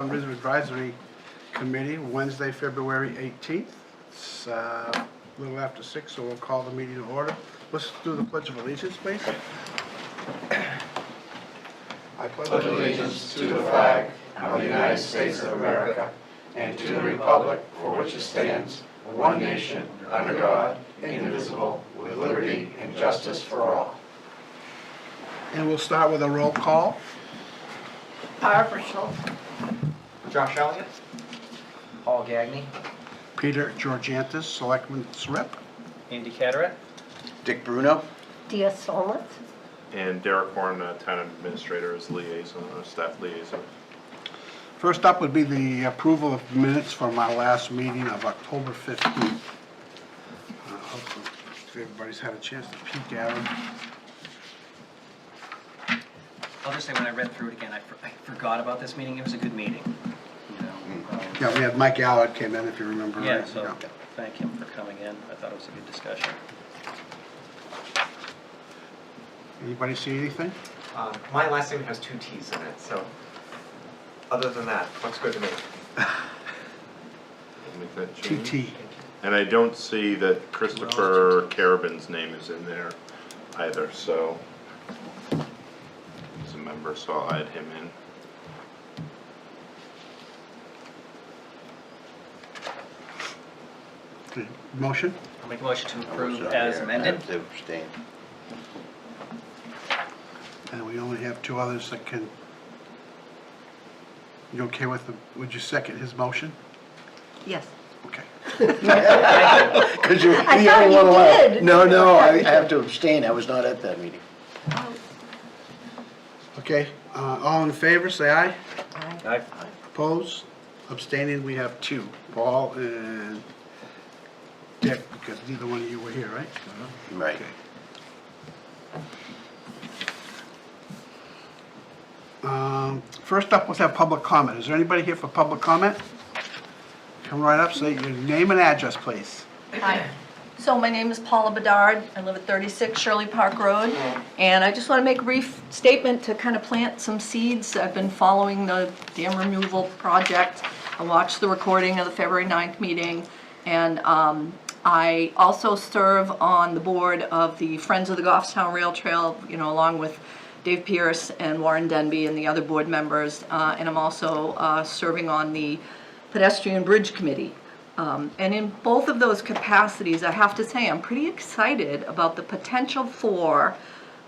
Tourism Advisory Committee, Wednesday, February 18th. It's a little after 6, so we'll call the meeting to order. Let's do the Pledge of Allegiance, please. I Pledge allegiance to the flag of the United States of America and to the republic for which it stands, one nation, under God, indivisible, with liberty and justice for all. And we'll start with a roll call. Barbara Schultz. Josh Elliott. Paul Gagny. Peter Georgiantis, Selectman's Rep. Andy Cataract. Dick Bruno. Dia Solnit. And Derek Horn, Town Administrator, as liaison, staff liaison. First up would be the approval of minutes from our last meeting of October 15th. Hopefully, if everybody's had a chance to peek at them. I'll just say when I read through it again, I forgot about this meeting. It was a good meeting. You know, Yeah, we had Mike Allard came in, if you remember. yeah, right? so thank him for coming in. I thought it was a good discussion. Anybody see anything? My last name has 2 T's in it, so other than that, looks good to me. I'll make that change. TT. And I don't see that Christopher Carabin's name is in there either, so he's a member, so I'll add him in. Okay, motion? I'll make a motion to approve as amended. To abstain. And we only have 2 others that can. You okay with the, would you second his motion? Yes. Okay. Because you're I the thought only you one allowed. did. No, I have to abstain. I was not at that meeting. Okay, all in favor, say aye. Aye. Opposed? Abstaining, we have 2, Paul and Dick, because neither one of you were here, right? Right. Okay. First up, let's have public comment. Is there anybody here for public comment? Come right up, say your name and address, please. Hi. So my name is Paula Bedard. I live at 36 Shirley Park Road. And I just want to make a brief statement to kind of plant some seeds. I've been following the dam removal project. I watched the recording of the February 9th meeting. And I also serve on the board of the Friends of the Goffstown Rail Trail, you know, along with Dave Pierce and Warren Denby and the other board members. And I'm also serving on the Pedestrian Bridge Committee. And in both of those capacities, I have to say I'm pretty excited about the potential for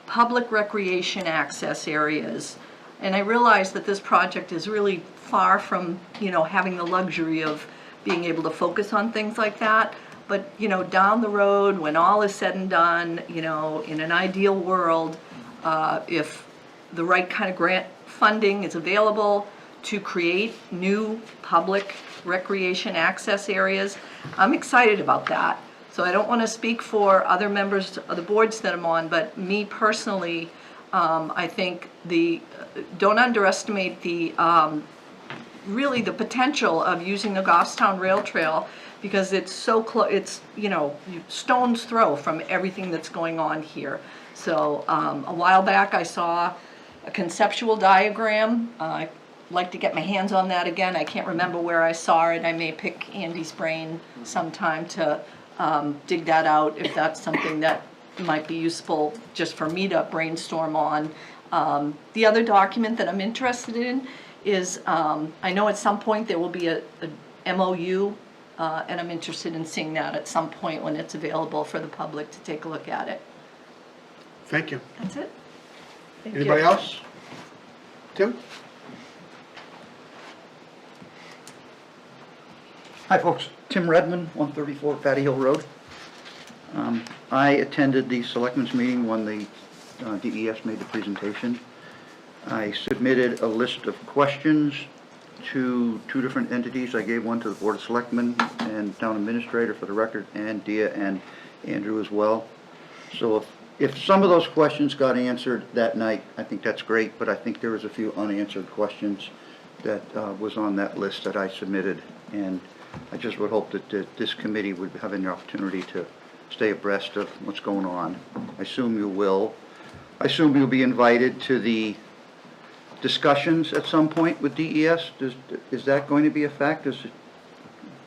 public recreation access areas. And I realize that this project is really far from, you know, having the luxury of being able to focus on things like that. But, you know, down the road, when all is said and done, you know, in an ideal world, if the right kind of grant funding is available to create new public recreation access areas, I'm excited about that. So I don't want to speak for other members of the boards that I'm on, but me personally, I think don't underestimate the really the potential of using the Goffstown Rail Trail, because it's so close. It's, you know, stone's throw from everything that's going on here. So a while back I saw a conceptual diagram. I'd like to get my hands on that again. I can't remember where I saw it. I may pick Andy's brain sometime to dig that out, if that's something that might be useful just for me to brainstorm on. The other document that I'm interested in is, I know at some point there will be a MOU, and I'm interested in seeing that at some point when it's available for the public to take a look at it. Thank you. That's it. Thank Anybody you. else? Tim? Hi folks, Tim Redmond, 134 Patty Hill Road. I attended the selectmen's meeting when the DES made the presentation. I submitted a list of questions to 2 different entities. I gave one to the Board of Selectmen and Town Administrator for the record, and Dia and Andrew as well. So if some of those questions got answered that night, I think that's great, but I think there was a few unanswered questions that was on that list that I submitted, and I just would hope that this committee would have an opportunity to stay abreast of what's going on. I assume you will. I assume you'll be invited to the discussions at some point with DES? Is that going to be a fact? Does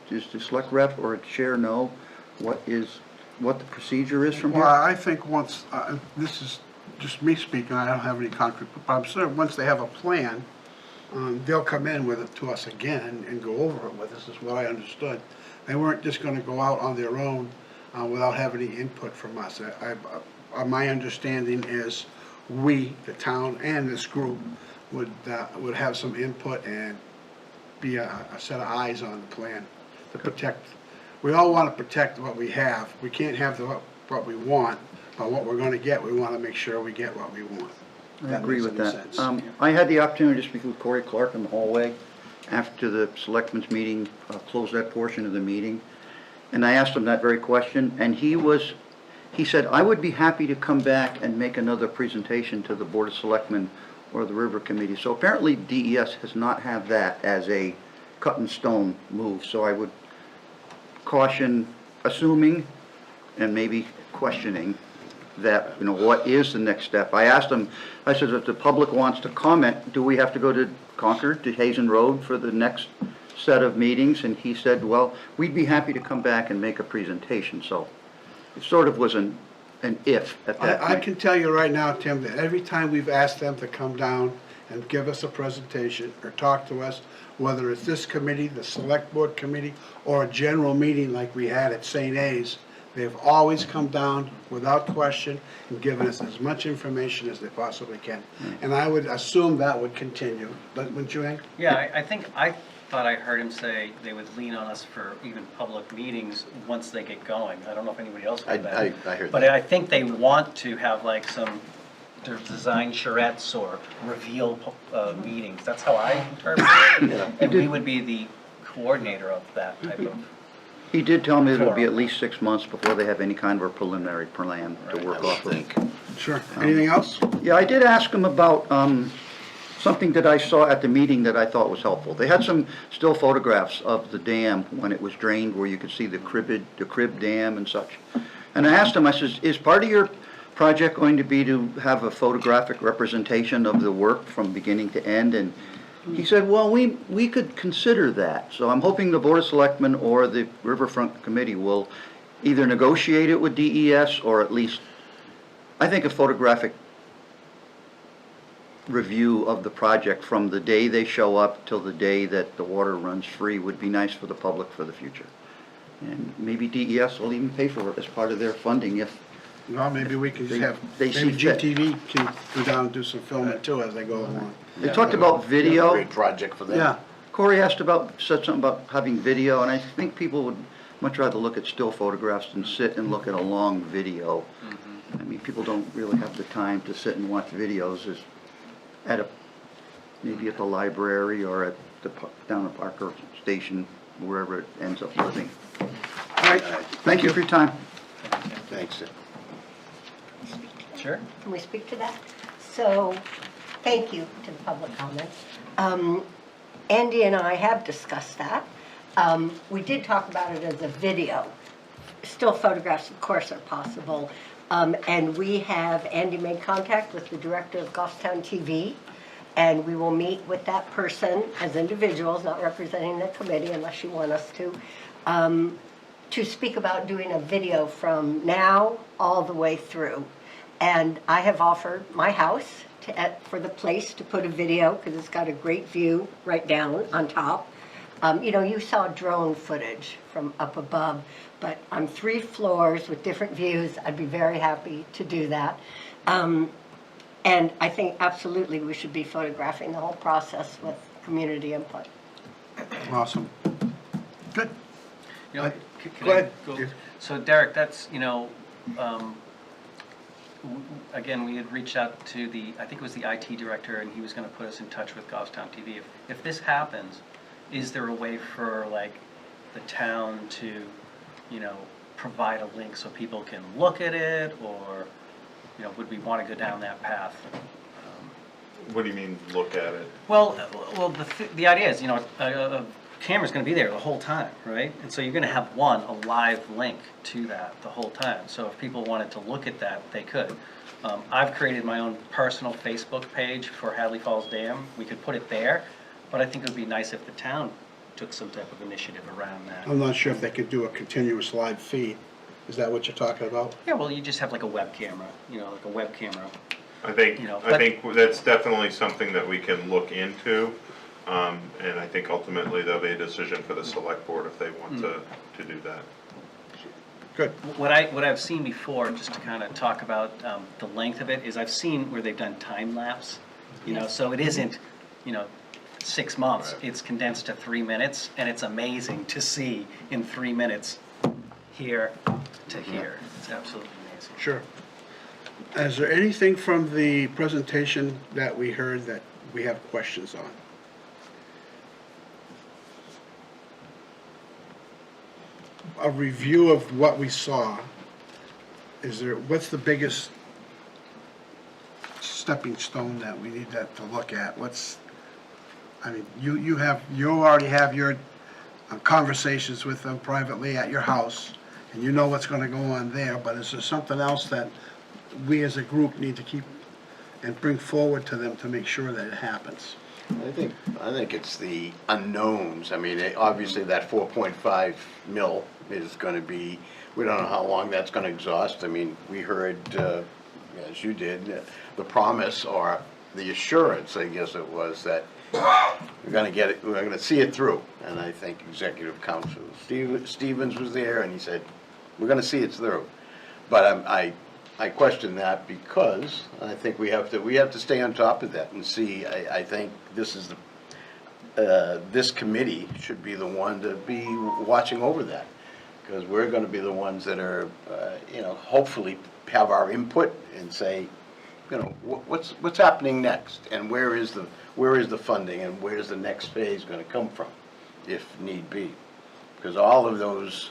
the select rep or chair know what the procedure is from Well, here? I think once, this is just me speaking, I don't have any concrete, but I'm sure once they have a plan, they'll come in with it to us again and go over it with us, is what I understood. They weren't just gonna go out on their own without having any input from us. My understanding is we, the town and this group, would have some input and be a set of eyes on the plan to protect. We all want to protect what we have. We can't have what we want, but what we're going to get, we want to make sure we get what we want. I agree with makes that. any sense. I had the opportunity to speak with Corey Clark in the hallway after the selectmen's meeting, closed that portion of the meeting, and I asked him that very question, and he said, I would be happy to come back and make another presentation to the Board of Selectmen or the River Committee. So apparently DES has not had that as a cut in stone move, so I would caution assuming and maybe questioning that, what is the next step? I asked him, I said, if the public wants to comment, do we have to go to Concord, to Hazen Road for the next set of meetings? And he said, well, we'd be happy to come back and make a presentation. So it sort of was an if at that point. I can tell you right now, Tim, that every time we've asked them to come down and give us a presentation or talk to us, whether it's this committee, the select board committee, or a general meeting like we had at St. A's, they've always come down without question and given us as much information as they possibly can. And I would assume that would continue, wouldn't you, Hank? Yeah, I thought I heard him say they would lean on us for even public meetings once they get going. I don't know if anybody else heard that. I heard But that. I think they want to have like some design charrettes or reveal meetings. That's how I interpret it. And we would be the coordinator of that type of. He did tell me it'll be at least 6 months before they have any kind of a preliminary plan to work off of. Sure. Anything else? Yeah, I did ask him about something that I saw at the meeting that I thought was helpful. They had some still photographs of the dam when it was drained, where you could see the crib dam and such. And I asked him, I said, is part of your project going to be to have a photographic representation of the work from beginning to end? And he said, well, we could consider that. So I'm hoping the Board of Selectmen or the Riverfront Committee will either negotiate it with DES, or at least, I think a photographic review of the project from the day they show up till the day that the water runs free would be nice for the public for the future. And maybe DES will even pay for it as part of their funding if Well, maybe we can just have, They maybe see fit. GTV can go down and do some filming too as they go along. they talked about video. Great project for them. Yeah, Corey said something about having video, and I think people would much rather look at still photographs than sit and look at a long video. I mean, people don't really have the time to sit and watch videos maybe at the library or at down at Parker Station, wherever it ends up living. all right, Thank you for your time. Thanks. Sure. Can we speak to that? So, thank you to the public comments. Andy and I have discussed that. We did talk about it as a video. Still photographs, of course, are possible. And Andy made contact with the director of Goffstown TV, and we will meet with that person as individuals, not representing the committee unless you want us to speak about doing a video from now all the way through. And I have offered my house for the place to put a video, because it's got a great view right down on top. You saw drone footage from up above, but on 3 floors with different views, I'd be very happy to do that. And I think absolutely we should be photographing the whole process with community input. awesome. Good. You know, can Go I ahead. go- So Derek, that's, again, we had reached out to I think it was the IT director, and he was gonna put us in touch with Goffstown TV. If this happens, is there a way for like the town to, provide a link so people can look at it, or, would we wanna go down that path? What do you mean, look at it? Well, the idea is, a camera's gonna be there the whole time, right? And so you're gonna have a live link to that the whole time. So if people wanted to look at that, they could. I've created my own personal Facebook page for Hadley Falls Dam. We could put it there, but I think it would be nice if the town took some type of initiative around that. I'm not sure if they could do a continuous live feed. Is that what you're talking about? Yeah, well, you just have like a web camera, like a web camera. I think, You know, I but- think that's definitely something that we can look into. And I think ultimately there'll be a decision for the select board if they want to do that. Good. What I've seen before, just to kind of talk about the length of it, is I've seen where they've done time lapse, so it isn't, 6 months. Right. It's condensed to 3 minutes, and it's amazing to see in 3 minutes here to here. It's absolutely amazing. Sure. Is there anything from the presentation that we heard that we have questions on? A review of what we saw, what's the biggest stepping stone that we need to look at? You already have your conversations with them privately at your house, and you know what's gonna go on there, but is there something else that we as a group need to keep and bring forward to them to make sure that it happens? I think it's the unknowns. I mean, obviously that 4.5 mil is gonna be, we don't know how long that's gonna exhaust. I mean, we heard, as you did, the promise or the assurance, I guess it was, that we're gonna get it, we're gonna see it through. And I think Executive Council Stevens was there and he said, we're gonna see it through. But I question that because I think we have to stay on top of that and see. I think this is this committee should be the one to be watching over that, because we're going to be the ones that are hopefully have our input and say, what's happening next, and where is the funding, and where's the next phase going to come from, if need be, because all of those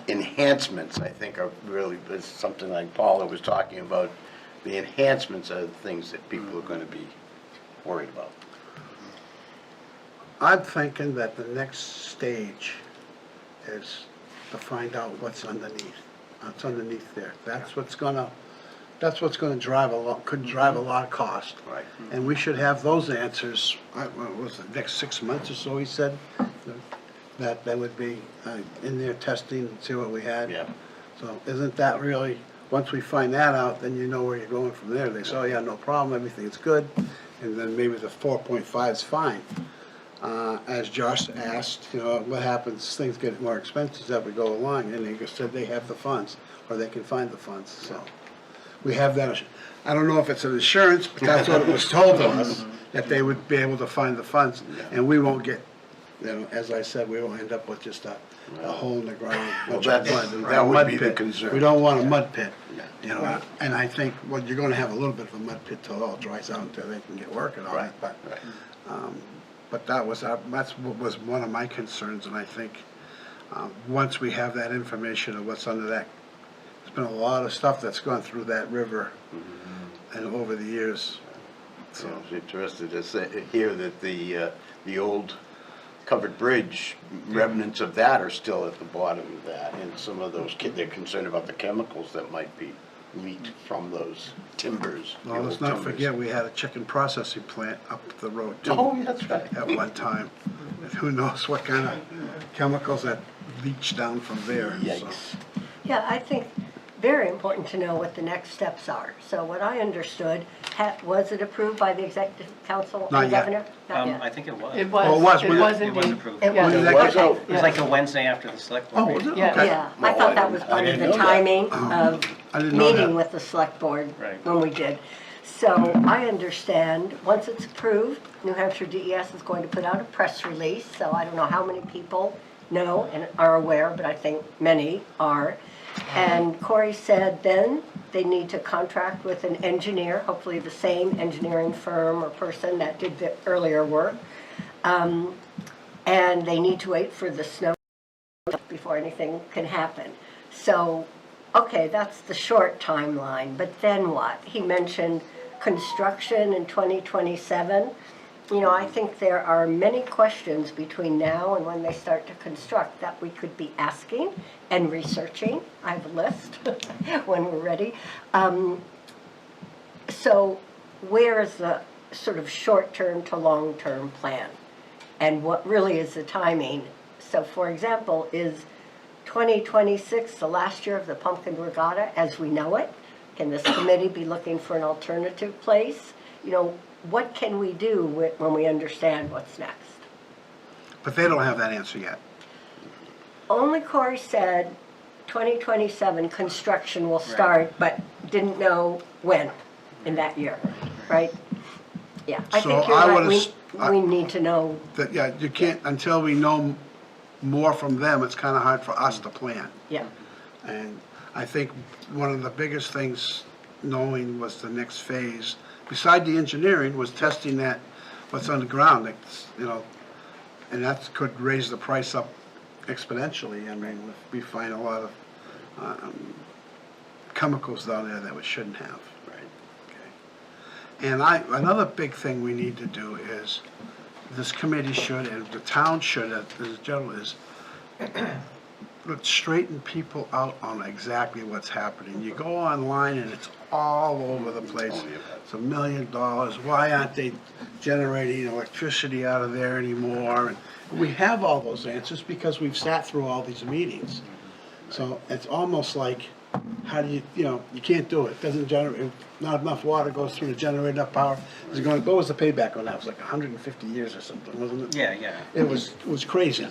enhancements, I think, are really, it's something like Paula was talking about. The enhancements are the things that people are going to be worried about. I'm thinking that the next stage is to find out what's underneath. What's underneath there. That's what's gonna drive could drive a lot of cost. Right. And we should have those answers, what was it, next 6 months or so, he said? That they would be in there testing and see what we had. Yeah. So isn't that really, once we find that out, then you know where you're going from there. They say, oh yeah, no problem, everything's good, and then maybe the 4.5 is fine. As Josh asked, what happens, things get more expensive as we go along, and they said they have the funds, or they can find the funds, so. We have that, I don't know if it's an assurance, but that's what it was told to us, that they would be able to find the funds, and we won't get, as I said, we won't end up with just a hole in the ground. Well, bunch of that's- mud, that a would mud be the pit. concern. We don't want a mud pit, Yeah. and I think, well, you're gonna have a little bit of a mud pit till it all dries out until they can get working on it, but, but that was what was one of my concerns, and I think, once we have that information of what's under that, there's been a lot of stuff that's gone through that river and over the years, So I was interested to hear that the old covered bridge, remnants of that are still at the bottom of that, and some of those, they're concerned about the chemicals that might be leaked from those timbers. the Well, let's old not timbers. forget, we had a chicken processing plant up the road too. Oh, that's right. At one time. And who knows what kind of chemicals that leach down from there, so. Yikes. Yeah, I think very important to know what the next steps are. So what I understood, was it approved by the Executive Council Not and yet. Governor? Not yet. I think it was. It Oh, was, it it was was It was indeed. approved. It was, When did that get- okay. It was like the Wednesday after the select board Oh, was meeting. it? Okay. Yeah, No, I thought I that was didn't- part I of didn't the know that. timing of I didn't know meeting that. with the select board Right. when we did. So I understand, once it's approved, New Hampshire DES is going to put out a press release, so I don't know how many people know and are aware, but I think many are. And Corey said then they need to contract with an engineer, hopefully the same engineering firm or person that did the earlier work. And they need to wait for the snow before anything can happen. So, okay, that's the short timeline, but then what? He mentioned construction in 2027. you know, I think there are many questions between now and when they start to construct that we could be asking and researching. I have a list when we're ready. So where is the sort of short-term to long-term plan? And what really is the timing? So for example, is 2026 the last year of the Pumpkin Regatta as we know it? Can this committee be looking for an alternative place? You know, what can we do when we understand what's next? But they don't have that answer yet. Only Corey said 2027 construction will start, but didn't know when in that year, right? Yeah, I So think you're I right. would've We need to know. That, yeah, you can't, until we know more from them, it's kind of hard for us to plan. Yeah, And I think one of the biggest things knowing was the next phase, beside the engineering, was testing that, what's on the ground, like, you know, and that could raise the price up exponentially. I mean, we find a lot of chemicals down there that we shouldn't have. Right. Okay. And another big thing we need to do is, this committee should, and the town should, as a general, is let's straighten people out on exactly what's happening. You go online and it's all over the place. It's $1 million. Why aren't they generating electricity out of there anymore? And we have all those answers because we've sat through all these meetings. So it's almost like, how do you can't do it. Doesn't generate, not enough water goes through to generate enough power. Is it going, what was the payback on that? It was like 150 years or something, wasn't it? Yeah. It was crazy.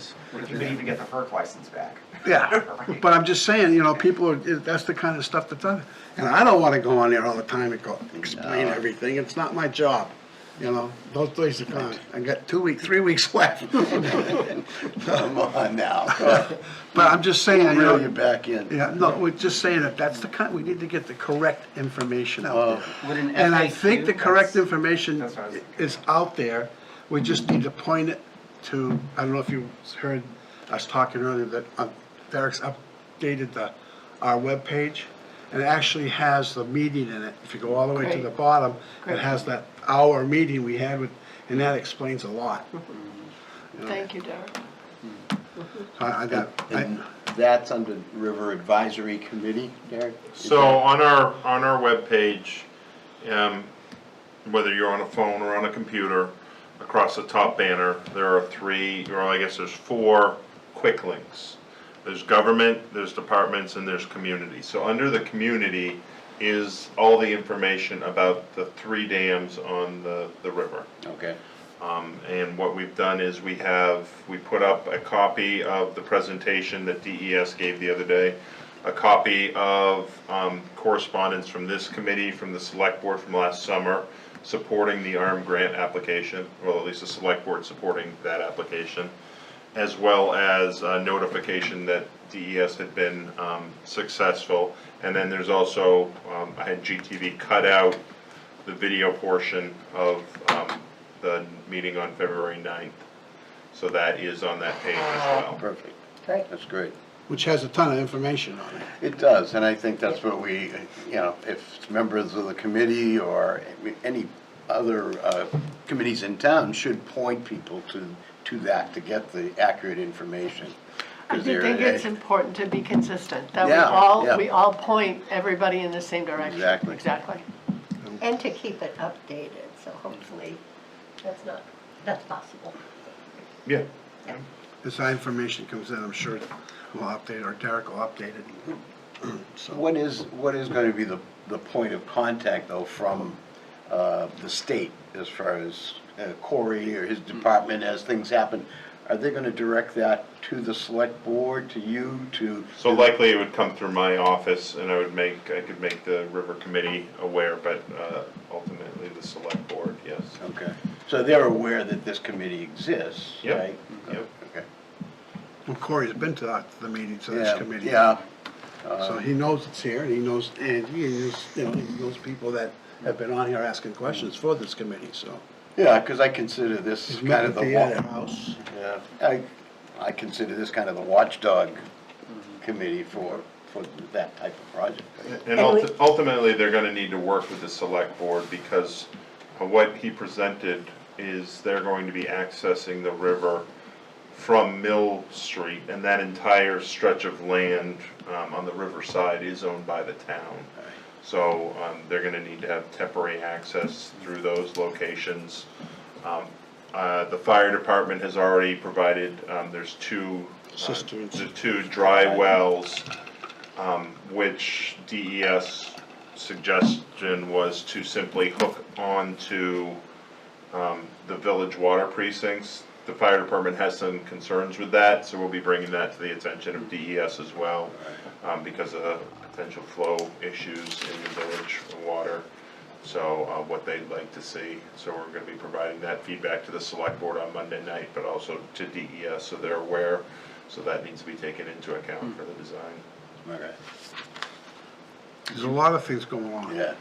You may even get the FERC license back. Yeah, but I'm just saying, people are, that's the kind of stuff that's on. And I don't want to go on there all the time and go explain everything. It's not my job, Those days are gone. I got 3 weeks left. Come on now. But I'm just saying, Reel you back in. Yeah, no, we're just saying that that's the kind, we need to get the correct information out Would there. an And I FAQ think the correct information that's what I was thinking. is out there. We just need to point it to, I don't know if you heard us talking earlier, that Derek's updated our webpage, and it actually has the meeting in it. If you go all the way to the bottom, it has that hour meeting we had with, and that explains a lot. Thank you, Derek. And that's under River Advisory Committee, Derek? So on our webpage, whether you're on a phone or on a computer, across the top banner, there are there's 4 quick links. There's government, there's departments, and there's community. So under the community is all the information about the 3 dams on the river. Okay. And what we've done is we put up a copy of the presentation that DES gave the other day, a copy of correspondence from this committee, from the select board from last summer, supporting the ARM grant application, well, at least the select board supporting that application, as well as a notification that DES had been successful. And then there's also, I had GTV cut out the video portion of the meeting on February 9th. So that is on that page as well. Perfect. Great. That's great. Which has a ton of information on it. It does, and I think that's what we, if members of the committee or any other committees in town should point people to that to get the accurate information. I 'Cause do think they're- it's important to be consistent, that Yeah. we all point everybody in the same direction. Exactly. Exactly. And to keep it updated, so hopefully that's possible. Yeah. As that information comes in, I'm sure we'll update, or Derek will update it. So, What is going to be the point of contact, though, from the state, as far as Corey or his department, as things happen? Are they going to direct that to the select board, to you, to? So likely it would come through my office, and I could make the river committee aware, but ultimately the select board, yes. Okay, so they're aware that this committee exists, Yep. right? Yep. Okay. well, Corey's been to the meetings of this Yeah, committee. yeah. So he knows it's here, and he knows Andy, and he knows people that have been on here asking questions for this committee, so. Yeah, because I consider this He's kind met of with the, the other house. yeah, I consider this kind of the watchdog committee for that type of project. And ultimately, they're gonna need to work with the select board, because what he presented is they're going to be accessing the river from Mill Street, and that entire stretch of land on the riverside is owned by the town. So they're gonna need to have temporary access through those locations. The fire department has already provided, there's two Cisterns. the two dry wells, which DES suggestion was to simply hook onto the village water precincts. The fire department has some concerns with that, so we'll be bringing that to the attention of DES as well, because of potential flow issues in the village water. So what they'd like to see, so we're gonna be providing that feedback to the select board on Monday night, but also to DES, so they're aware. So that needs to be taken into account for the design. Okay. There's a lot of things going on. Yeah.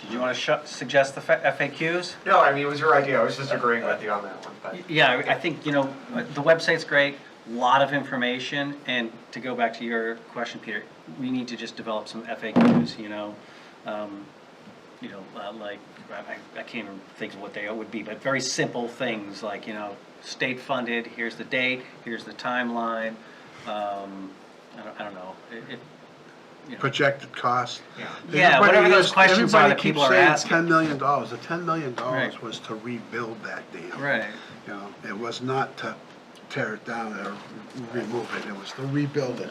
Did you want to suggest the FAQs? No, I mean, it was your idea, I was just agreeing with you on that one, but. Yeah, I think, you know, the website's great, lot of information, and to go back to your question, Peter, we need to just develop some FAQs, like, I can't even think of what they would be, but very simple things, like, state funded, here's the date, here's the timeline, I don't know, Projected cost. Yeah, whatever those questions are that people are asking. Everybody keeps saying $10 million. The $10 million Right. was to rebuild that dam. Right. It was not to tear it down or remove it. It was to rebuild it.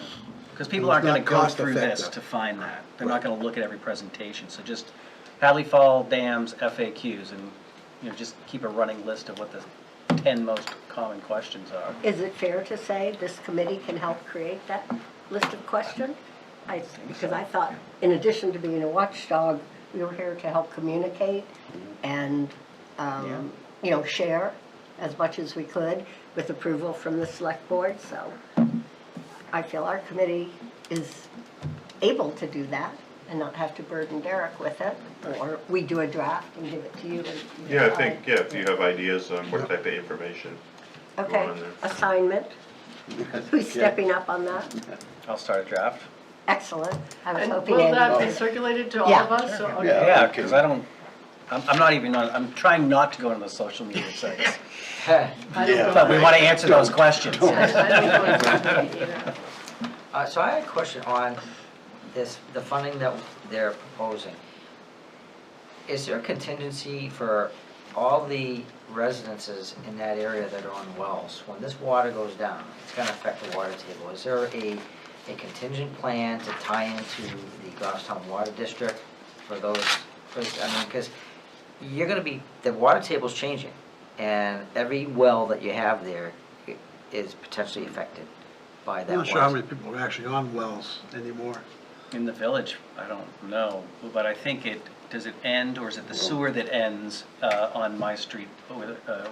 Because people It was aren't gonna not go cost through this effective. to find that. They're not gonna look at every presentation, so just Hadley Fall Dams FAQs and, just keep a running list of what the 10 most common questions are. Is it fair to say this committee can help create that list of questions? Because I thought, in addition to being a watchdog, we were here to help communicate and, share as much as we could with approval from the select board, so I feel our committee is able to do that and not have to burden Derek with it, or we do a draft and give it to you. And you Yeah, I decide. think, if you have ideas on what type of information. Okay, on there. assignment. Who's stepping up on that? I'll start a draft. Excellent. I was And hoping will that Andy be would. circulated to all Yeah. of us? or- okay. Yeah, because I'm not even on, I'm trying not to go into the social media sites. I don't Yeah. know. But we want to answer those questions. I don't know either. So I had a question on this, the funding that they're proposing. Is there a contingency for all the residences in that area that are on wells? When this water goes down, it's gonna affect the water table. Is there a contingent plan to tie into the Goffstown Water District for those, because you're gonna be, the water table's changing, and every well that you have there is potentially affected by that I'm not sure how water. many people are actually on wells anymore. In the village, I don't know, but I think does it end, or is it the sewer that ends on my street,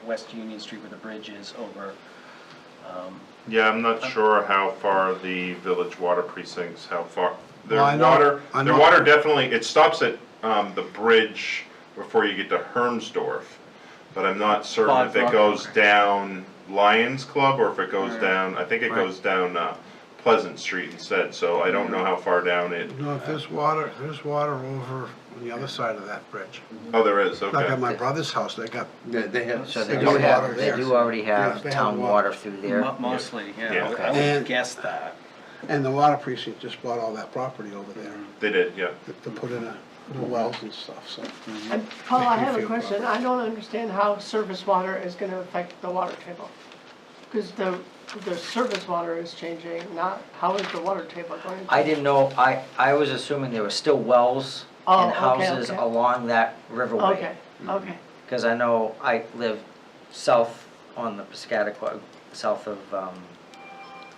West Union Street where the bridge is over? Yeah, I'm not sure how far the village water precincts, how far, their Well, I know- their water definitely, it stops at the bridge before you get to Hermsdorf. But I'm not certain if it Rock, goes okay. down Lions Club or if it goes Right. down, I think it Right. goes down Pleasant Street instead, so I don't know how far down it, No, if there's water over on the other side of that bridge. oh, there is, Like at okay. my brother's house, they got, They have. So they They do got have, water they there. do already Yeah, have they have town water. water through there? Mostly, Yeah. yeah, I would And- guess that. and the water precinct just bought all that property over there They did, yeah. to put in the wells and stuff, so. And Paul, I Make me have a feel question. proper. I don't understand how surface water is gonna affect the water table. Because the surface water is changing, not how is the water table going to? I didn't know, I was assuming there were still wells Oh, and okay, houses okay. along that riverway. Okay, okay. Because I know I live south on the Piscataqua, south of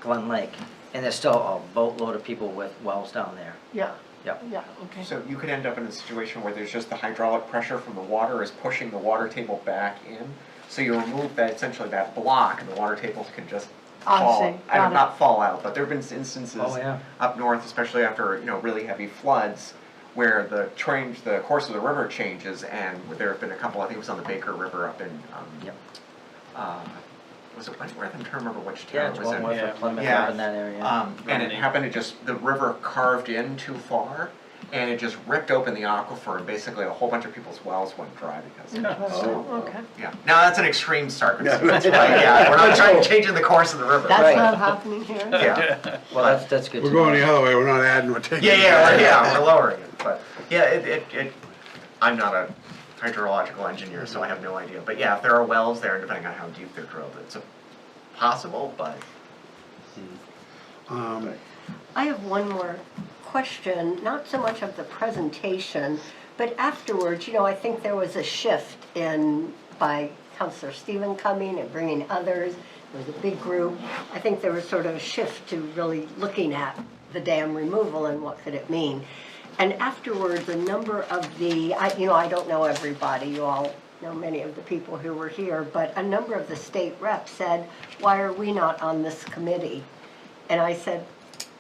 Glen Lake, and there's still a boatload of people with wells down there. Yeah. Yep. Yeah, okay. So you could end up in a situation where there's just the hydraulic pressure from the water is pushing the water table back in. So you remove that, essentially that block, and the water table can just I fall. see. I Got don't, it. not fall out, but there have been instances Oh, yeah. up north, especially after, really heavy floods, where the course of the river changes, and there have been a couple, I think it was on the Baker River up in, Yep. was it Wentworth? I'm trying to remember which Yeah, town it's it was in. one Yeah. with Plymouth Yeah. up in that area. And it happened to just, the river carved in too far, and it just ripped open the aquifer, and basically a whole bunch of people's wells went dry because of it. Interesting, okay. Yeah, now that's an extreme circumstance, but yeah, we're not trying changing the course of the river. That's Right. not happening here. Yeah, Well, that's good to We're know. going the other way, we're not adding, we're taking. yeah, we're lowering it, but, yeah, I'm not a hydrological engineer, so I have no idea, but yeah, if there are wells there, depending on how deep they're drilled, it's possible, but. I have one more question, not so much of the presentation, but afterwards, I think there was a shift by Councilor Stephen coming and bringing others. It was a big group. I think there was sort of a shift to really looking at the dam removal and what could it mean. And afterwards, a number of I don't know everybody, you all know many of the people who were here, but a number of the state reps said, why are we not on this committee? And I said,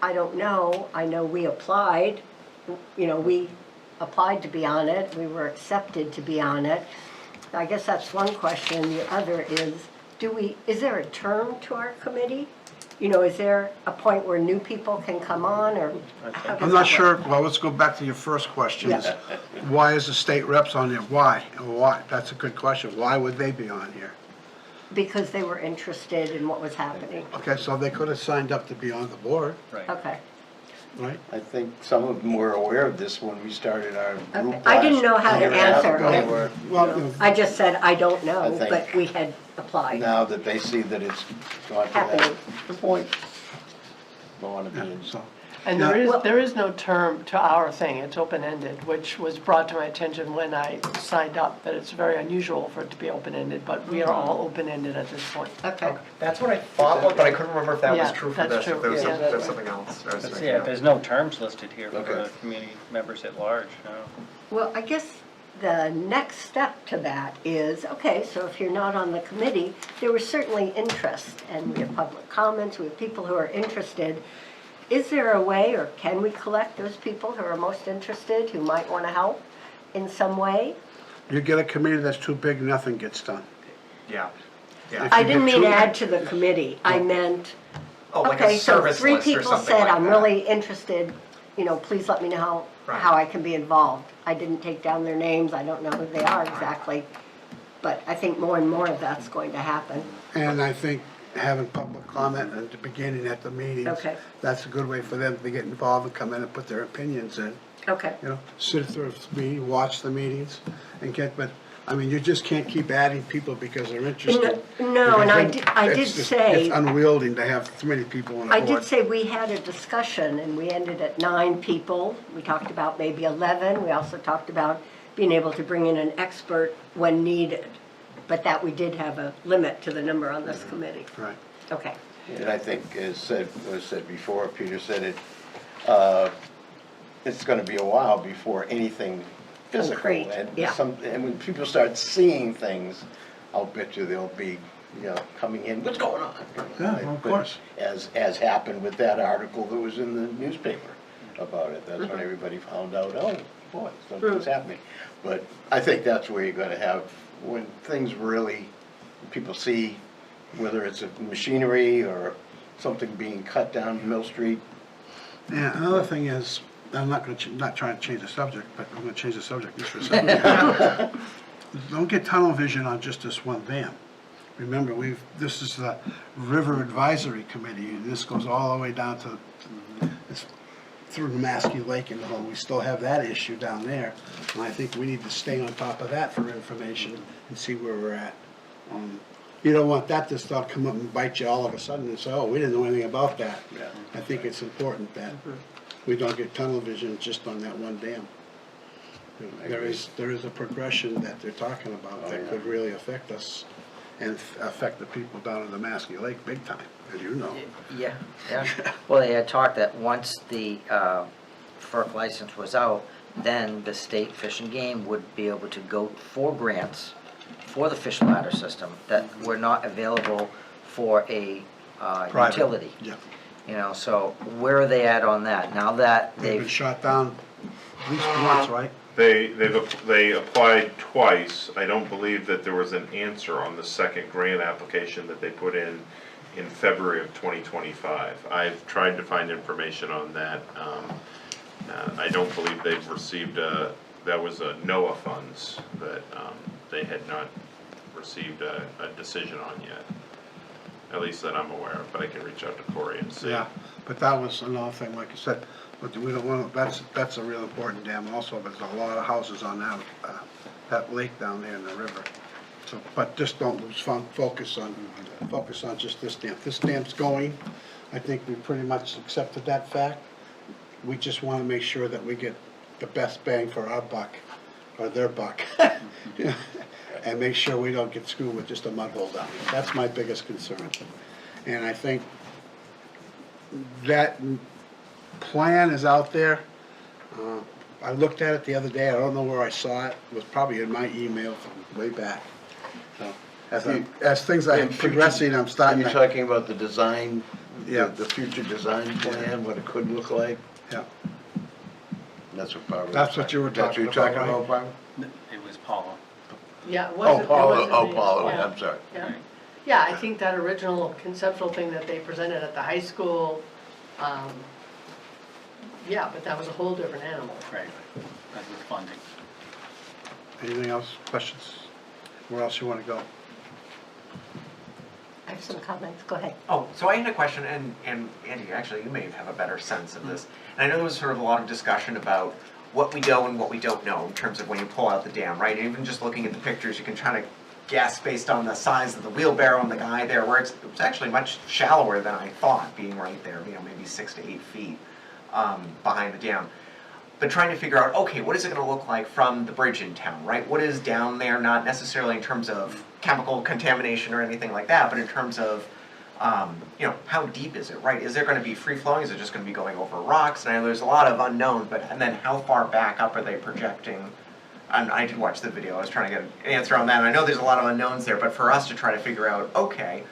I don't know. I know we applied. We applied to be on it. We were accepted to be on it. I guess that's one question. The other is, is there a term to our committee? Is there a point where new people can come on, or how does I'm that not work? sure, well, let's go back to your first question. Yeah. Why is the state reps on there? Why? Why? That's a good question. Why would they be on here? Because they were interested in what was happening. Okay, so they could have signed up to be on the board, Right. Okay. right? I think some of them were aware of this when we started our group Okay. I didn't know how to last year and a half answer. ago. They Were- Well, I just said, I don't know, I think- but we had applied. Now that they see that it's gone to that, Happening. good point. Don't want to yeah, be in. so, And there is no term to our thing, it's open-ended, which was brought to my attention when I signed up, that it's very unusual for it to be open-ended, but we are all open-ended at this point. Okay. That's what I thought, but I couldn't remember if that was Yeah, true for that's this, if true. there was Yeah, that's right. something else. I was But thinking yeah, of. there's no terms listed here for Okay. community members at large, no. Well, I guess the next step to that is, okay, so if you're not on the committee, there was certainly interest, and we have public comments, we have people who are interested. Is there a way, or can we collect those people who are most interested, who might want to help in some way? you get a committee that's too big, nothing gets done. Yeah, yeah. If I you didn't get mean two- add to the committee, I meant, Oh, like a okay, so service three list or people something said, like I'm that. really interested, please let me know Right. how I can be involved. I didn't take down their names, I don't know who they are exactly, but I think more and more of that's going to happen. And I think having public comment at the beginning at the meetings. Okay. That's a good way for them to get involved and come in and put their opinions in. Okay. Sit through the meeting, watch the meetings and but you just can't keep adding people because they're interested. No, and I Because did, then I did it's just- say. It's unwieldy to have too many people on a I board. did say we had a discussion and we ended at 9 people. We talked about maybe 11. We also talked about being able to bring in an expert when needed. But that we did have a limit to the number on this committee. Right. Okay. And I think, as was said before, Peter said it, it's gonna be a while before anything physical. Concrete, yeah. And when people start seeing things, I'll bet you they'll be, coming in, what's going on? Yeah, of course. As happened with that article that was in the newspaper about it. That's when everybody found out, oh, boy, something's happening. But I think that's where you're gonna have, when things really, people see, whether it's a machinery or something being cut down Mill Street. Yeah, another thing is, I'm not trying to change the subject, but I'm gonna change the subject just for a second. Don't get tunnel vision on just this one dam. Remember, this is the River Advisory Committee, and this goes all the way down to, it's through Maskey Lake and the whole, we still have that issue down there. And I think we need to stay on top of that for information and see where we're at. You don't want that to start come up and bite you all of a sudden and say, oh, we didn't know anything about that. Yeah. I think it's important that we don't get tunnel vision just on that one dam. There is a progression that they're talking about that could really affect us and affect the people down in the Maskey Lake big time, as you know. Yeah. Well, they had talked that once the FERC license was out, then the state Fish and Game would be able to go for grants for the fish ladder system that were not available for a Private. utility. Yeah. So where are they at on that? Now that They've been they've, shot down at least once, right? They applied twice. I don't believe that there was an answer on the second grant application that they put in February of 2025. I've tried to find information on that. I don't believe they've received, that was NOAA funds that they had not received a decision on yet. At least that I'm aware of, but I can reach out to Corey and see. Yeah, but that was another thing, like you said, but we don't want, that's a real important dam also, but there's a lot of houses on that lake down there in the river. So, but just don't lose focus on just this dam. This dam's going, I think we pretty much accepted that fact. We just wanna make sure that we get the best bang for our buck, or their buck. And make sure we don't get screwed with just a mud hole down there. That's my biggest concern. And I think that plan is out there. I looked at it the other day, I don't know where I saw it, it was probably in my email from way back. So, as things are progressing, I'm starting You're to, talking about the design, Yeah. the future design plan, what it could look like? yeah, That's what Barbara. That's what you were That's what you're talking talking about, about, Barbara? It was Paula. Yeah, it Oh, wasn't. it Paula, wasn't oh, me. Paula, Yeah. I'm sorry. Yeah. Yeah, I think that original conceptual thing that they presented at the high school, yeah, but that was a whole different animal. Right, that's with funding. anything else, questions? Where else you wanna go? I have some comments, go ahead. Oh, so I had a question, and Andy, actually, you may have a better sense of this. And I know there was sort of a lot of discussion about what we know and what we don't know in terms of when you pull out the dam, right? And even just looking at the pictures, you can try to guess based on the size of the wheelbarrow and the guy there, where it was actually much shallower than I thought, being right there, maybe 6 to 8 feet behind the dam. But trying to figure out, okay, what is it going to look like from the bridge in town, right? What is down there, not necessarily in terms of chemical contamination or anything like that, but in terms of, how deep is it, right? Is there going to be free flowing? Is it just going to be going over rocks? And I know there's a lot of unknown, and then how far back up are they projecting? And I did watch the video. I was trying to get an answer on that. And I know there's a lot of unknowns there, but for us to try to figure out, okay,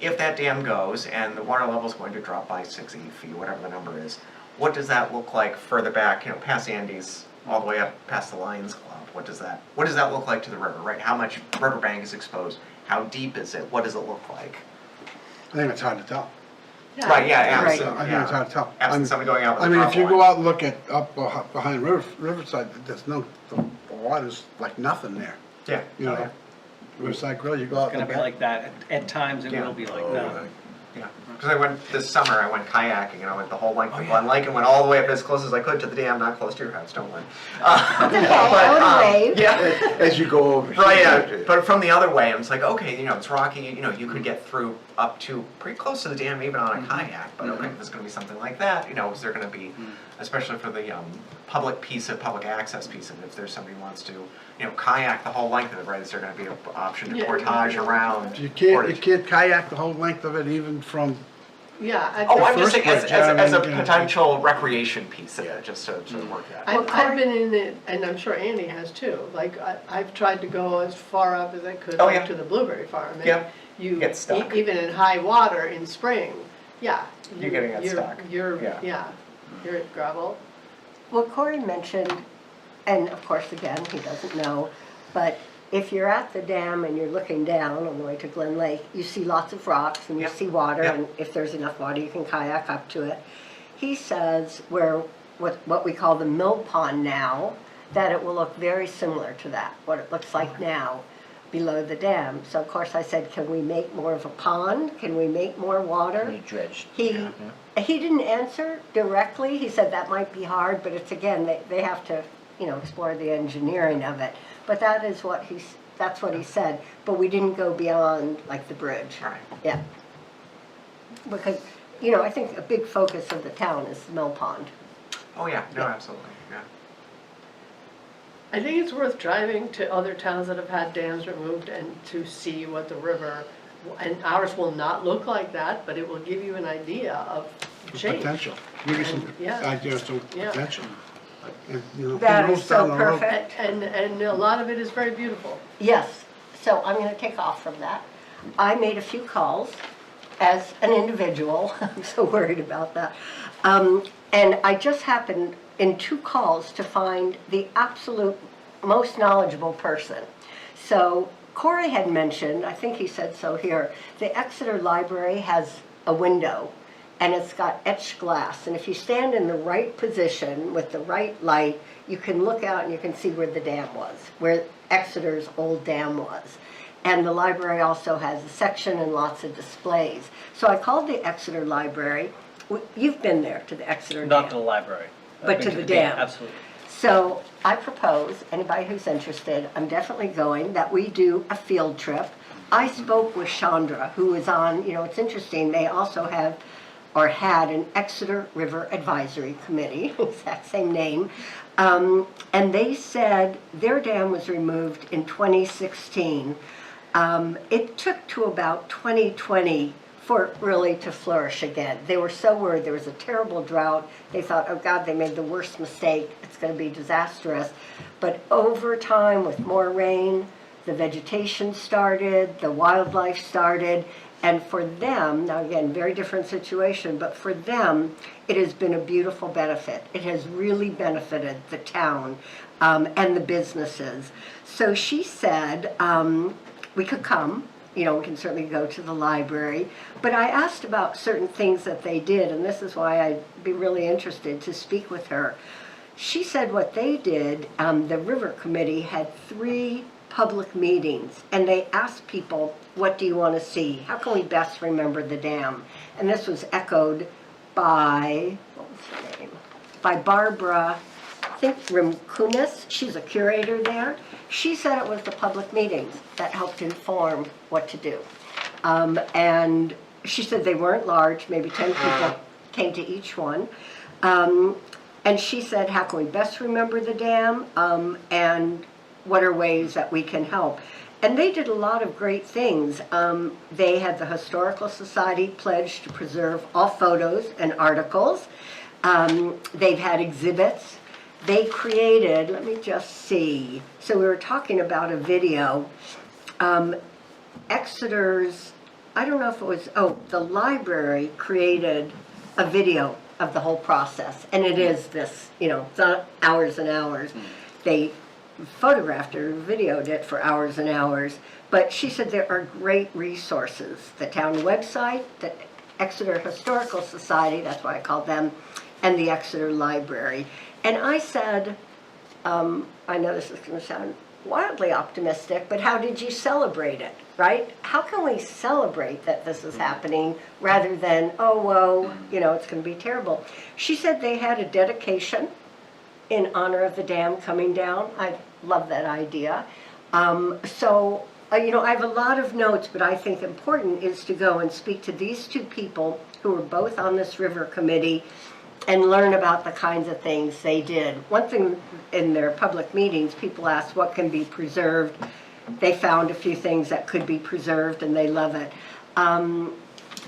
if that dam goes and the water level is going to drop by 6, 8 feet, whatever the number is, what does that look like further back, past Andy's, all the way up past the Lions Club? What does that look like to the river, right? How much riverbank is exposed? How deep is it? What does it look like? I think it's hard to tell. Right, yeah, I absolutely. think it's hard to tell. Absent somebody going out with I a mean, if drop you line. go out and look at, behind Riverside, there's no, the water's like nothing there, Yeah. you know? Riverside Grill, you go out. It's gonna be like that, at times it Yeah. will be like Oh, that. right. Yeah, because I went this summer. I went kayaking, and I went the whole length of Glen Lake and went all the way up as close as I could to the dam. Not close to your house, don't worry. Okay, I would wave. Yeah. As you go over. Right, yeah, but from the other way, it's like, okay, it's rocky, you could get through up to pretty close to the dam even on a kayak, but okay, if there's gonna be something like that, is there gonna be, especially for the public access piece of it, if there's somebody who wants to, kayak the whole length of it, right, is there gonna be an option to Yeah. portage around? You can't portage? kayak the whole length of it even from, Yeah, I Oh, think- I'm just saying as, First as, bridge, as a I mean, potential recreation piece of it, just to work that. I've been in it, and I'm sure Andy has too, like, I've tried to go as far up as I could Oh, up yeah. to the blueberry farm. and Yeah. You, Get stuck. even in high water in spring, yeah. You're gonna get stuck. You're, Yeah. yeah, you're at gravel. What Corey mentioned, and of course, again, he doesn't know, but if you're at the dam and you're looking down on the way to Glen Lake, you see lots of rocks and you Yep. see water, Yep. and if there's enough water, you can kayak up to it. He says what we call the mill pond now, that it will look very similar to that, what it looks like now below the dam. So of course I said, can we make more of a pond? Can we make more water? Need dredged. He didn't answer directly. He said that might be hard, but it's again, they have to, explore the engineering of it. But that's what he said. But we didn't go beyond like the bridge. Right. Yeah. Because, I think a big focus of the town is the mill pond. Oh, yeah, no, absolutely, yeah. I think it's worth driving to other towns that have had dams removed and to see what the river, and ours will not look like that, but it will give you an idea of change. potential. Give you some Yeah. ideas of Yeah. potential. And, who That knows is so down the road? perfect. And a lot of it is very beautiful. Yes, so I'm going to take off from that. I made a few calls as an individual, I'm so worried about that. And I just happened in 2 calls to find the absolute most knowledgeable person. So Corey had mentioned, I think he said so here, the Exeter Library has a window and it's got etched glass. And if you stand in the right position with the right light, you can look out and you can see where the dam was, where Exeter's old dam was. And the library also has a section and lots of displays. So I called the Exeter Library. You've been there to the Exeter Dam. Not the library. I've But been to the dam. Absolutely. So I propose, anybody who's interested, I'm definitely going, that we do a field trip. I spoke with Chandra, who is on, it's interesting, they also have, or had, an Exeter River Advisory Committee, exact same name. And they said their dam was removed in 2016. It took to about 2020 for it really to flourish again. They were so worried. There was a terrible drought. They thought, oh God, they made the worst mistake. It's going to be disastrous. But over time, with more rain, the vegetation started, the wildlife started, and for them, now again, very different situation, but for them, it has been a beautiful benefit. It has really benefited the town and the businesses. So she said we could come. We can certainly go to the library. But I asked about certain things that they did, and this is why I'd be really interested to speak with her. She said what they did, the River Committee had 3 public meetings, and they asked people, what do you want to see? How can we best remember the dam? And this was echoed by, what was her name? By Barbara, I think Rimkunis. She's a curator there. She said it was the public meetings that helped inform what to do. And she said they weren't large, maybe 10 people came to each one. And she said, how can we best remember the dam? And what are ways that we can help? And they did a lot of great things. They had the Historical Society pledge to preserve all photos and articles. They've had exhibits. They created, let me just see, so we were talking about a video. Exeter's, I don't know if it was, the library created a video of the whole process. And it is this, it's not hours and hours. They photographed it or videoed it for hours and hours. But she said there are great resources. The town website, the Exeter Historical Society, that's why I called them, and the Exeter Library. And I said, I know this is going to sound wildly optimistic, but how did you celebrate it, right? How can we celebrate that this is happening rather than, oh, whoa, it's going to be terrible? She said they had a dedication in honor of the dam coming down. I love that idea. I have a lot of notes, but I think important is to go and speak to these 2 people who are both on this river committee and learn about the kinds of things they did. One thing in their public meetings, people asked what can be preserved. They found a few things that could be preserved and they love it.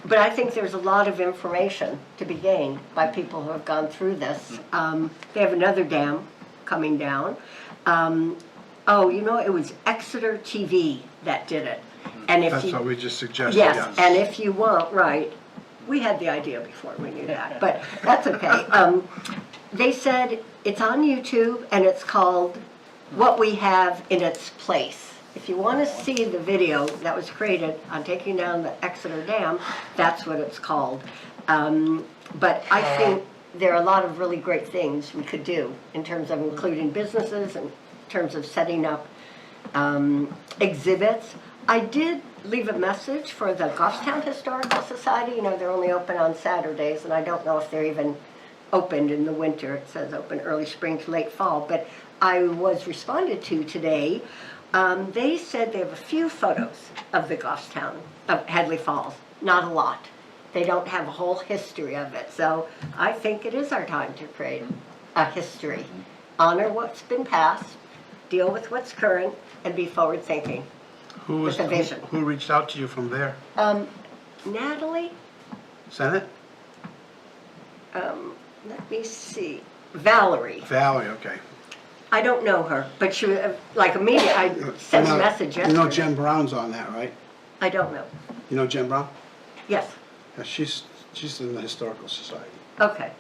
But I think there's a lot of information to be gained by people who have gone through this. They have another dam coming down. It was Exeter TV that did it. And if That's what we just suggested, yes, and if you want, right, we had the idea before we knew that, but that's okay. They said it's on YouTube and it's called What We Have in Its Place. If you want to see the video that was created on taking down the Exeter Dam, that's what it's called. But I think there are a lot of really great things we could do in terms of including businesses, in terms of setting up exhibits. I did leave a message for the Goffstown Historical Society. They're only open on Saturdays, and I don't know if they're even opened in the winter. It says open early spring to late fall, but I was responded to today. They said they have a few photos of the Goffstown, of Headley Falls, not a lot. They don't have a whole history of it, so I think it is our time to create a history. Honor what's been passed, deal with what's current, and be forward-thinking. With a vision. Who reached out to you from there? Natalie, Senate? let me see, Valerie. Valerie, okay. I don't know her, but she was, immediately, I sent a message yesterday. Jen Brown's on that, right? I don't know. You know Jen Brown? Yes, Yeah, she's in the Historical Society. okay,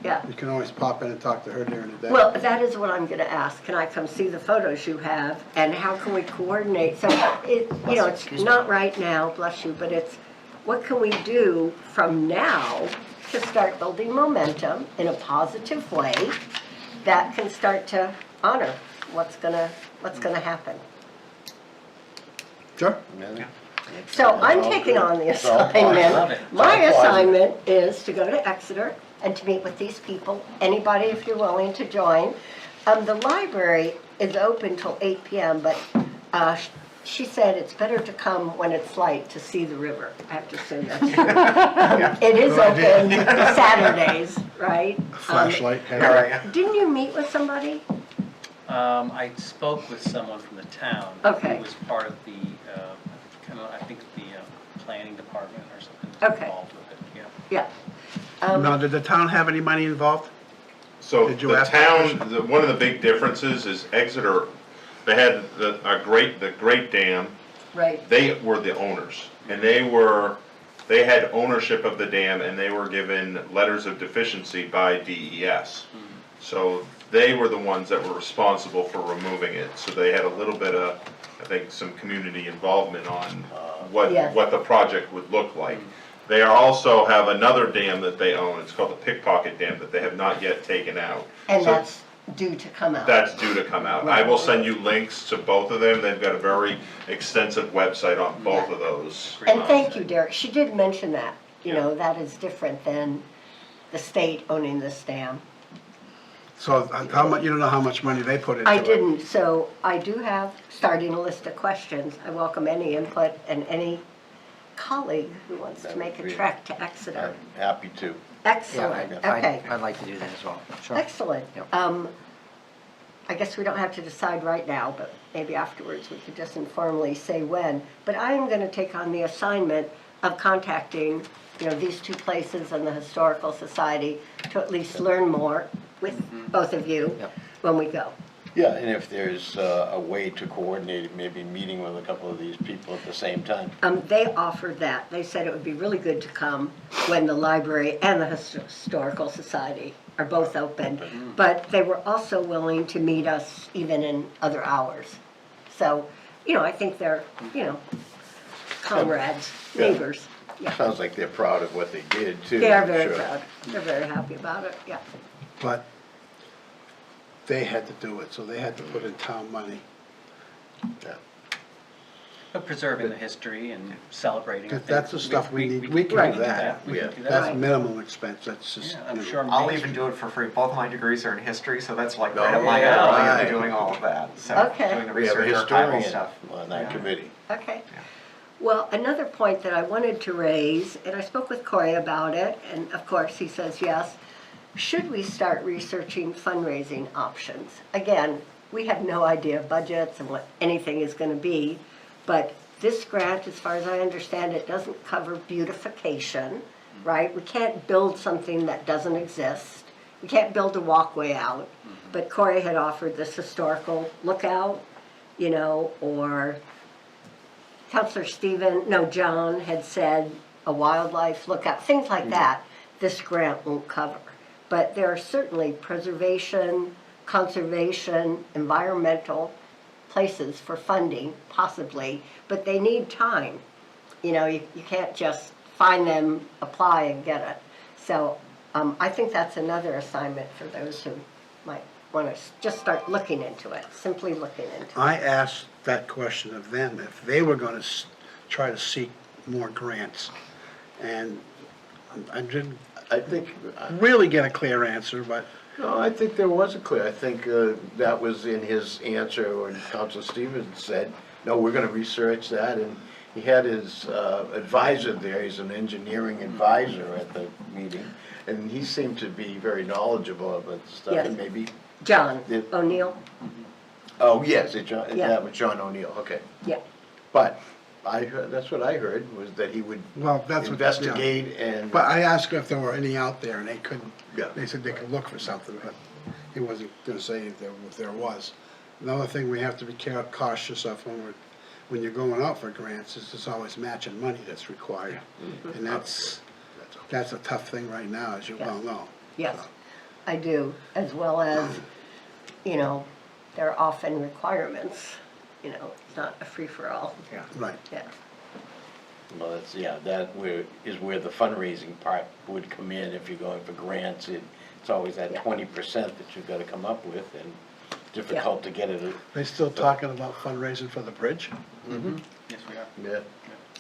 yeah. You can always pop in and talk to her during the day. Well, that is what I'm going to ask. Can I come see the photos you have, and how can we coordinate? So, it's not right now, bless you, but it's what can we do from now to start building momentum in a positive way that can start to honor what's gonna happen. Sure. So I'm taking on the Love assignment. it. My assignment is to go to Exeter and to meet with these people, anybody if you're willing to join. The library is open till 8 p.m., but she said it's better to come when it's light to see the river. I have to say that. It is Good idea. open Saturdays, right? Flashlight. Didn't you meet with somebody? I spoke with someone from the town. Okay. Who was part of the, I think the planning department or something Okay. involved with it, yeah. Yeah. Now, did the town have any money involved? So Did you the ask that town, question? one of the big differences is Exeter, they had the Great Dam, Right. they were the owners. And they had ownership of the dam and they were given letters of deficiency by DES. So they were the ones that were responsible for removing it. So they had a little bit of, I think, some community involvement on Yes. what the project would look like. They also have another dam that they own, it's called the Pickpocket Dam, that they have not yet taken out. And So that's due to come out. that's due to come out. I will send you links to both of them, they've got a very extensive website on both of those. And thank you, Derek. She did mention that, you know, that is different than the state owning this dam. So how much, you don't know how much money they put into it? I didn't, so I do have, starting a list of questions. I welcome any input and any colleague who wants to make a trek to Exeter. I'm happy to. Excellent, okay. I'd like to do that as well. Sure. Excellent. Yep. I guess we don't have to decide right now, but maybe afterwards we could just informally say when. But I am going to take on the assignment of contacting, you know, these two places and the Historical Society to at least learn more with both of you Yep. when we go. Yeah, and if there's a way to coordinate it, maybe meeting with a couple of these people at the same time. They offered that. They said it would be really good to come when the library and the Historical Society are both open. But they were also willing to meet us even in other hours. So, you know, I think they're, you know, comrades, Yeah. neighbors. Yeah. Sounds like they're proud of what they did too. They are very Sure. proud. They're very happy about it, yeah. But they had to do it, so they had to put in town money. Yeah. But preserving the history and celebrating. I That's the think stuff we need. We can Right. do that. We can do that. That's minimum expense, that's just. Yeah, I'm you know. sure. I'll Main even Street- do it for free. Both of my degrees are in history, so that's like Oh, right up my yeah. alley. Right. I'll be doing all of that. So Okay. doing the We have a research, archival historian stuff. on that Yeah. committee. Okay. Yeah. Well, another point that I wanted to raise, and I spoke with Corey about it, and of course he says yes. Should we start researching fundraising options? Again, we have no idea of budgets and what anything is going to be, but this grant, as far as I understand it, doesn't cover beautification, right? We can't build something that doesn't exist. We can't build a walkway out. But Corey had offered this historical lookout, you know, or Counselor John had said a wildlife lookout, things like that, this grant won't cover. But there are certainly preservation, conservation, environmental places for funding, possibly, but they need time. You know, you can't just find them, apply and get it. So I think that's another assignment for those who might want to just start looking into it, simply looking into it. I asked that question of them, if they were gonna try to seek more grants. And I didn't I think, really get a clear answer, but no, I think there was a clear, I think that was in his answer when Council Stevens said, no, we're gonna research that, and he had his advisor there, he's an engineering advisor at the meeting, and he seemed to be very knowledgeable about the stuff, Yes. and maybe, John Yeah. O'Neill? oh, yes, John, Yeah. that was John O'Neill, okay. Yeah. But I heard, that's what I heard, was that he would well, that's what. yeah. investigate and. But I asked if there were any out there, and they couldn't. Yeah. They said they could look for something, but he wasn't gonna say if there was. Another thing we have to be cautious of when you're going out for grants is there's always matching money that's required. And that's a tough thing right now, as you well know. Yes, I do, as well as, you know, there are often requirements, you know, it's not a free-for-all, Yeah. Right. yeah. Well, that's, yeah, that is where the fundraising part would come in. If you're going for grants, it's always that Yeah. 20% that you've gotta come up with, and difficult to get it. They still talking about fundraising for the bridge? Yes, we are. Yeah.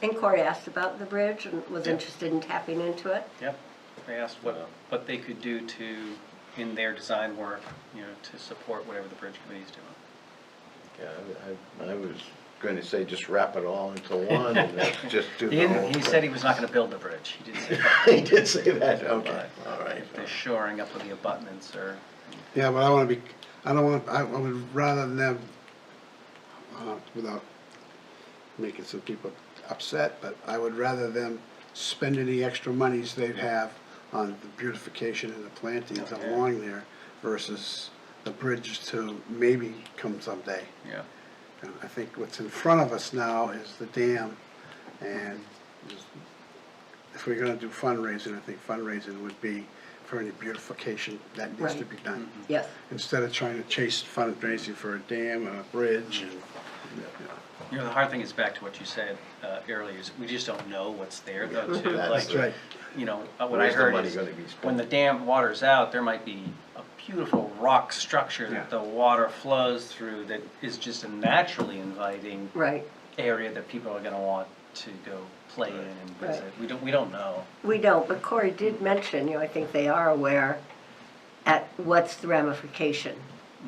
And Corey asked about the bridge and was Yeah. interested in tapping into it. Yep. They asked what they could do to, in their design work, you know, to support whatever the bridge committee's doing. Yeah, I was going to say just wrap it all into one and just do the whole. He said he was not gonna build the bridge. He did say that. He did say that, okay, all right. If they're shoring up with the abutments or, Yeah, but I wanna be, I don't want, I would rather than them, without making some people upset, but I would rather them spend any extra monies they have on the beautification and the plantings Okay. along there versus the bridge to maybe come someday. yeah. And I think what's in front of us now is the dam, and if we're gonna do fundraising, I think fundraising would be for any beautification that needs to Right. be done. Yes. Instead of trying to chase fundraising for a dam and a bridge and, You know, the hard thing is back to what you said earlier, is we just don't know what's there though, too. That's Like, right. you know, what I Where's the heard money is, gonna be spent? when the dam water's out, there might be a beautiful rock structure that the water flows through that is just a naturally inviting Right. area that people are gonna want to go play in and Right. visit. We don't know. We don't, but Corey did mention, you know, I think they are aware at what's the ramification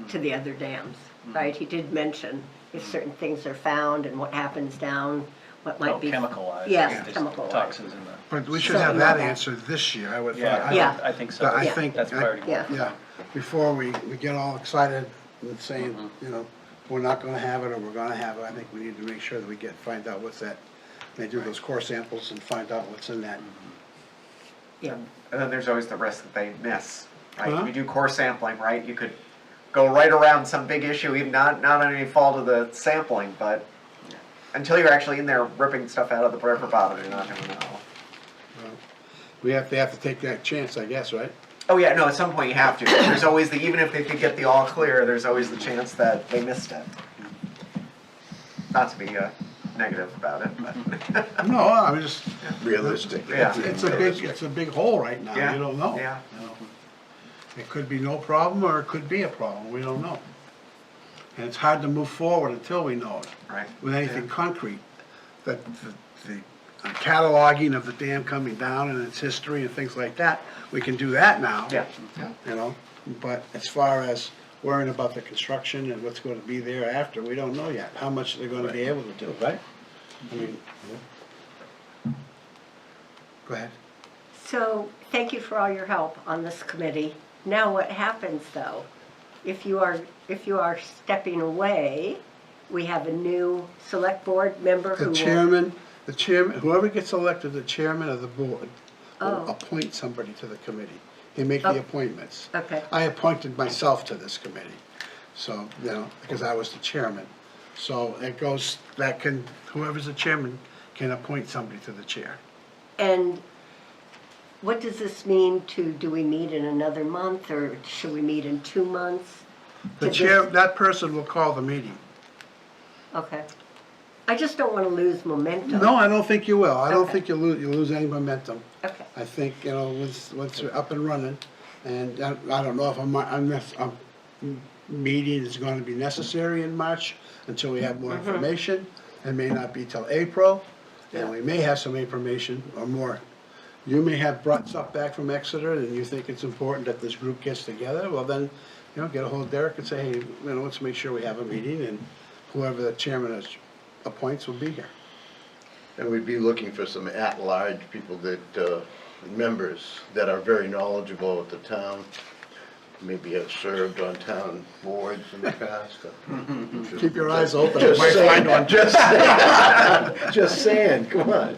to the other dams, right? He did mention if certain things are found and what happens down, what might be. Chemical-wise. Yes, there's chemical-wise. Toxins in the, but we should So have we that know that. answered this year, I would. yeah, Yeah. I think so. I Yeah. think. That's priority one. Yeah. Yeah, before we get all excited and saying, Mm-hmm. you know, we're not gonna have it or we're gonna have it, I think we need to make sure that we find out what's that. They do those core samples and find out what's in that. Yeah. And then there's always the risk that they miss, right? Huh? If you do core sampling, right, you could go right around some big issue, even not on any fault of the sampling, but until you're actually in there ripping stuff out of the river bottom, you're not gonna know. They have to take that chance, I guess, right? Oh yeah, no, at some point you have to. There's always even if they could get the all clear, there's always the chance that they missed it. Not to be negative about it, but. No, I mean, just, Realistic. Yeah. it's a big hole right now, Yeah, you don't know. yeah. You know. It could be no problem or it could be a problem, we don't know. And it's hard to move forward until we know it. Right. With anything concrete. The cataloging of the dam coming down and its history and things like that, we can do that now. Yeah. You know, but as far as worrying about the construction and what's gonna be there after, we don't know yet, how much they're gonna be able to do, right? I mean, go ahead. So, thank you for all your help on this committee. Now what happens though? If you are stepping away, we have a new select board member who will. The chairman, whoever gets elected, the chairman of the board will Oh. appoint somebody to the committee. He make the Oh. appointments. Okay. I appointed myself to this committee, so, you know, because I was the chairman. So it goes, whoever's the chairman can appoint somebody to the chair. And what does this mean do we meet in another month or should we meet in 2 months? The To chair, just- that person will call the meeting. Okay. I just don't want to lose momentum. No, I don't think you will. I don't Okay. think you'll lose any momentum. Okay. I think, you know, once we're up and running, and I don't know if a meeting is gonna be necessary in March until we have more information. It may not be till April, and we may have some information or more. You may have brought stuff back from Exeter, and you think it's important that this group gets together, well then, you know, get a hold of Derek and say, hey, you know, let's make sure we have a meeting, and whoever the chairman appoints will be here. And we'd be looking for some at-large people that, members that are very knowledgeable at the town, maybe have served on town boards in the past. Keep your eyes open, Just might find one. Just saying, just saying, come on.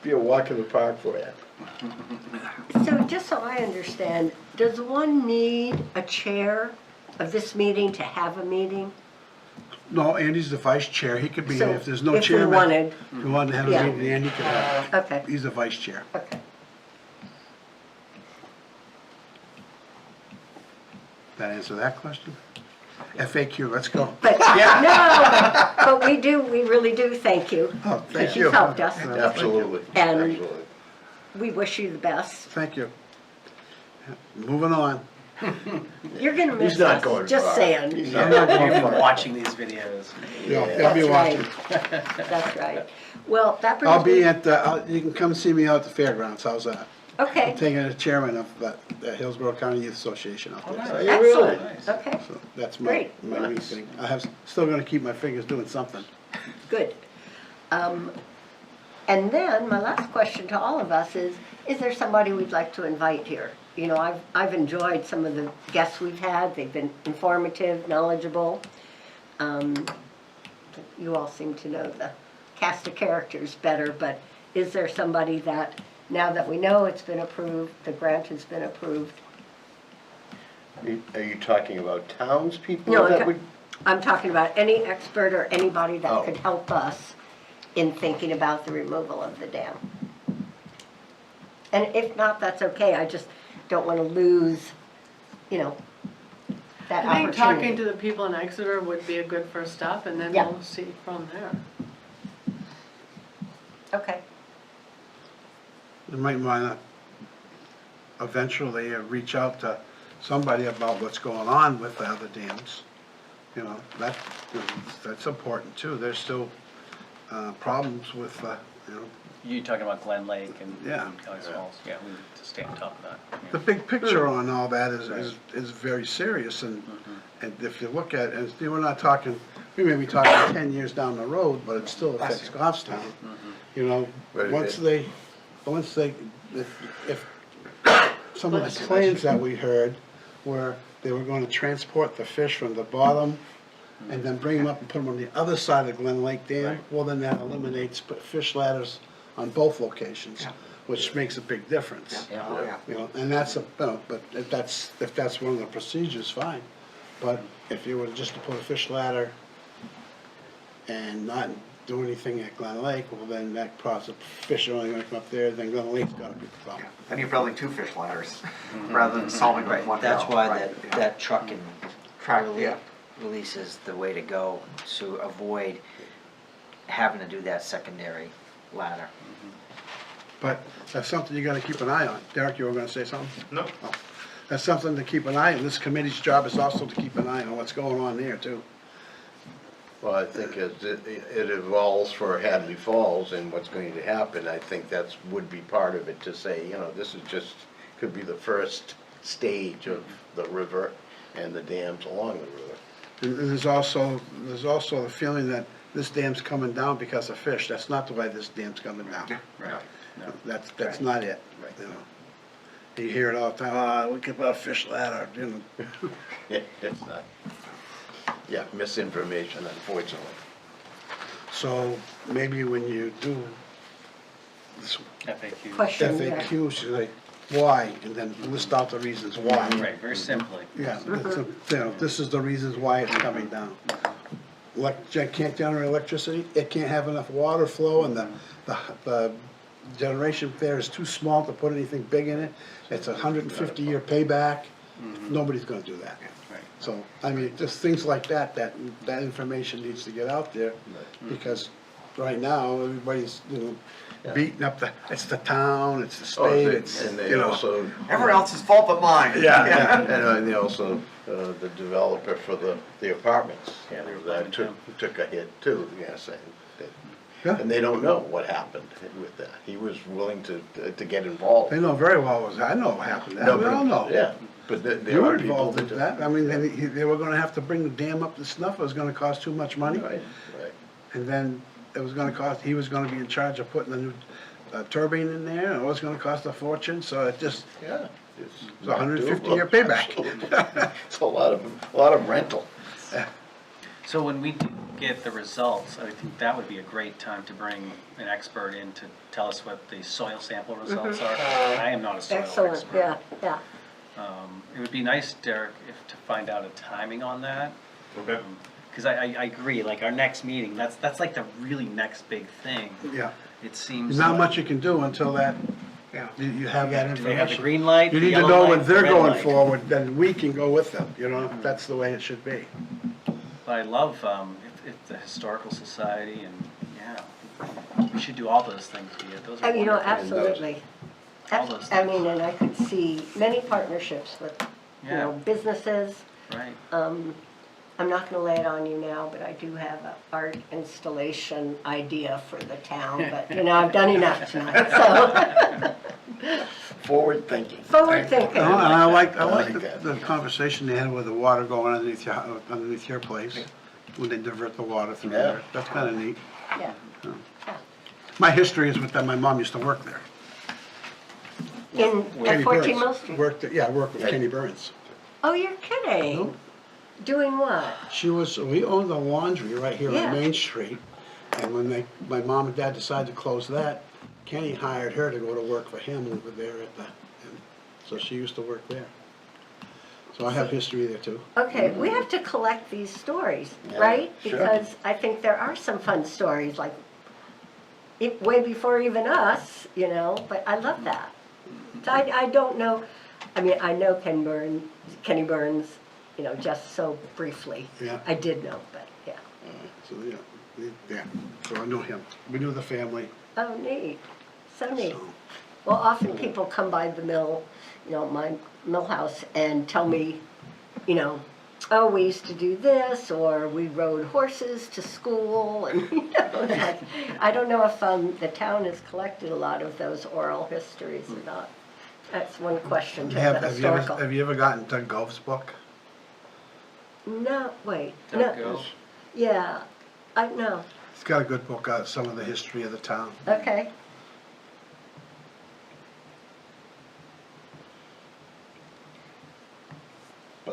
Be a walk in the park for you. So just so I understand, does one need a chair of this meeting to have a meeting? No, Andy's the vice chair, he could be, So, if there's no if we chairman. wanted- If we wanted to have Yeah. a meeting, Andy could have, Okay, he's the vice chair. okay. That answer that question? FAQ, let's go. But, no, but we really do thank you. Oh, thank You've you. helped us. Absolutely, And- absolutely. We wish you the best. Thank you. Moving on. You're gonna miss He's not us, going just far. saying. He's I'm not not You've going been for it. watching these videos. Yeah, I'll be That's watching. right. That's right. Well, that brings me. I'll be at the, you can come see me out at the fairgrounds, how's that? Okay, I'm taking the chairman of the Hillsborough County Youth Association out there. nice. So, Really? excellent, okay, so that's Great. my new thing. Still gonna keep my fingers doing something. good. And then, my last question to all of us is there somebody we'd like to invite here? You know, I've enjoyed some of the guests we've had, they've been informative, knowledgeable. You all seem to know the cast of characters better, but is there somebody that, now that we know it's been approved, the grant has been approved? Are you talking about townspeople No, that would? I'm talking about any expert or anybody that Oh. could help us in thinking about the removal of the dam. And if not, that's okay, I just don't want to lose, you know, that I think talking opportunity. to the people in Exeter would be a good first step, and then Yeah. we'll see from there. Okay, You might wanna eventually reach out to somebody about what's going on with the other dams. You know, that's important too. There's still, problems with, you know, You talking about Glen Lake and Yeah. Kelly's Falls? Yeah, we need to stay on top of that. yeah. the big picture on all that is very serious, and if you look at, and we're not talking, we may be talking 10 years down the road, but it still affects Goffstown. You know, But once they, if some of the plans that we heard were they were gonna transport the fish from the bottom and then bring them up and put them on the other side of Glen Lake Dam, well, then that eliminates fish ladders on both locations, which makes a big difference. Yeah. Oh, yeah. You know, and that's but if that's one of the procedures, fine. But if you were just to put a fish ladder and not do anything at Glen Lake, well, then that process, fish are only gonna come up there, then Glen Lake's gotta be the problem. Then you're building two fish ladders, rather than solving with Right, one. that's go, why right, yeah. that trucking Track, yeah. release is the way to go, to avoid having to do that secondary ladder. But that's something you gotta keep an eye on. Derek, you were gonna say something? No, Oh. That's something to keep an eye on. This committee's job is also to keep an eye on what's going on there too. Well, I think as it evolves for Hadley Falls and what's going to happen, I think that's, would be part of it, to say, you know, this is just, could be the first stage of the river and the dams along the river. And there's also the feeling that this dam's coming down because of fish. That's not the way this dam's coming down. Right. No. That's not it, you know. You hear it all the time, we could put a fish ladder, you know. It's not, yeah, misinformation, unfortunately. So maybe when you do this FAQ. question, yeah. FAQ, you say, why, and then list out the reasons why. Right, very simply. Yeah, you know, this is the reasons why it's coming down. Can't generate electricity, it can't have enough water flow, and the generation there is too small to put anything big in it. It's 150-year payback, nobody's gonna do that. Right. So, I mean, just things like that information needs to get out there, because right now, everybody's, you know, beating up it's the town, it's the state, it's, And they you know. also, Everyone else's fault but mine. Yeah. and they also, the developer for the apartments, you know, that took a hit too, yes, Yeah. and they don't know what happened with that. He was willing to get involved. They know very well what was, I know what happened, we all know. Yeah, but there You were are people involved in that, I mean, they were gonna have to bring the dam up to snuff, it was gonna cost too much money. Right, right. And then it was gonna cost, he was gonna be in charge of putting the new turbine in there, and it was gonna cost a fortune, so it just, Yeah. it's a 150-year payback. It's a lot of rental. So when we do get the results, I think that would be a great time to bring an expert in to tell us what the soil sample results are. I am not a soil expert. Excellent, yeah. It would be nice, Derek, to find out a timing on that. okay. Because I agree, like our next meeting, that's like the really next big thing. Yeah, It seems. there's not like- much you can do until that, Yeah. you have that Do they have the information. green light? You the need to yellow know light, when the they're red going light? forward, then we can go with them, you know, that's the way it should be. But I love, if the Historical Society and, yeah, we should do all those things, Thea. Those are You know, wonderful. absolutely. All those I things. mean, and I could see many partnerships with, you know, Yeah. businesses. Right. I'm not gonna lay it on you now, but I do have an art installation idea for the town, but, you know, I've done enough tonight, so. Forward thinking. Forward thinking. No, and I like that. the conversation they had with the water going underneath your place, when they divert the water through Yeah. there. That's kinda neat. Yeah. My history is with them, my mom used to work there. At Kenny 14 Burns. Mill Street? Worked, I worked with Kenny Burns. Oh, you're kidding? Doing what? We owned a laundry right here Yeah. on Main Street, and when my mom and dad decided to close that, Kenny hired her to go to work for him over there and so she used to work there. So I have history there too. Okay, we have to collect these stories, Yeah, right? sure. Because I think there are some fun stories, like, way before even us, you know, but I love that. So I don't know, I mean, I know Kenny Burns, you know, just so briefly. Yeah. I did know, but, yeah. So, yeah, so I know him. We knew the family. Oh, neat, so neat. So, Well, often people come by the mill, you know, my mill house, and tell me, you know, oh, we used to do this, or we rode horses to school, and, you know, it's like, I don't know if the town has collected a lot of those oral histories or not. That's one question to the historical. Have you ever gotten Doug Goff's book? No, wait, Doug no, Goff. yeah, I know, He's got a good book on some of the history of the town. okay.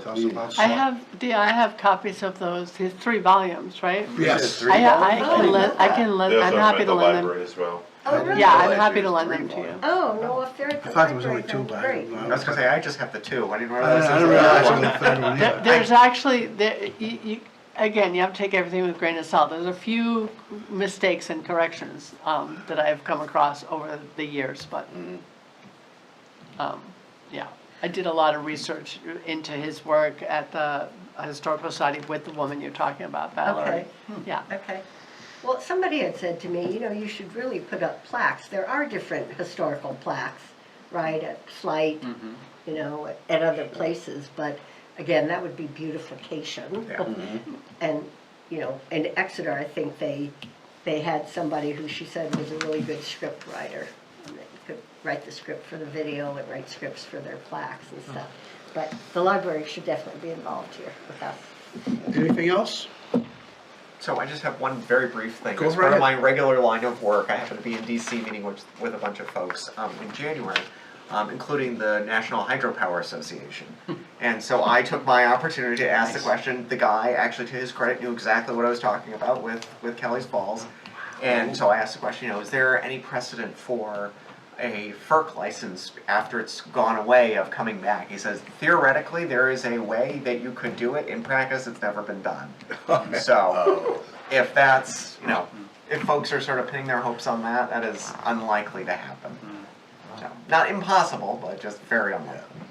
Tell us about I have copies of those, his 3 volumes, right? Yes. I can lend, They also I'm have happy at to the lend them. library as well. Oh, really? Yeah, I'm happy to lend them to you. Oh, no, if they're at I the thought there was library, only 2, then but I great. don't know. I was gonna say, I just have the 2, I didn't I realize. didn't there was realize another there one. was a third one either. There's actually, again, you have to take everything with a grain of salt. There's a few mistakes and corrections that I have come across over the years, but, yeah. I did a lot of research into his work at the Historical Society with the woman you're talking about, Valerie. Okay. Yeah. Okay. Well, somebody had said to me, you know, you should really put up plaques. There are different historical plaques, right, at Flight, you know, at other places, but again, that would be beautification. Yeah. And, you know, in Exeter, I think they had somebody who she said was a really good script writer. And they could write the script for the video and write scripts for their plaques and stuff. But the library should definitely be involved here with us. Anything else? So I just have one very brief thing. Go As right part of my ahead. regular line of work, I happen to be in DC meeting with a bunch of folks in January, including the National Hydropower Association. And so I took my opportunity to ask the question. The guy, actually to his credit, knew exactly what I was talking about with Kelly's Falls. And so I asked the question, you know, is there any precedent for a FERC license after it's gone away of coming back? He says, theoretically, there is a way that you could do it. In practice, it's never been done. So if that's, you know, if folks are sort of pinning their hopes on that, that is unlikely to happen. So, not impossible, but just very unlikely.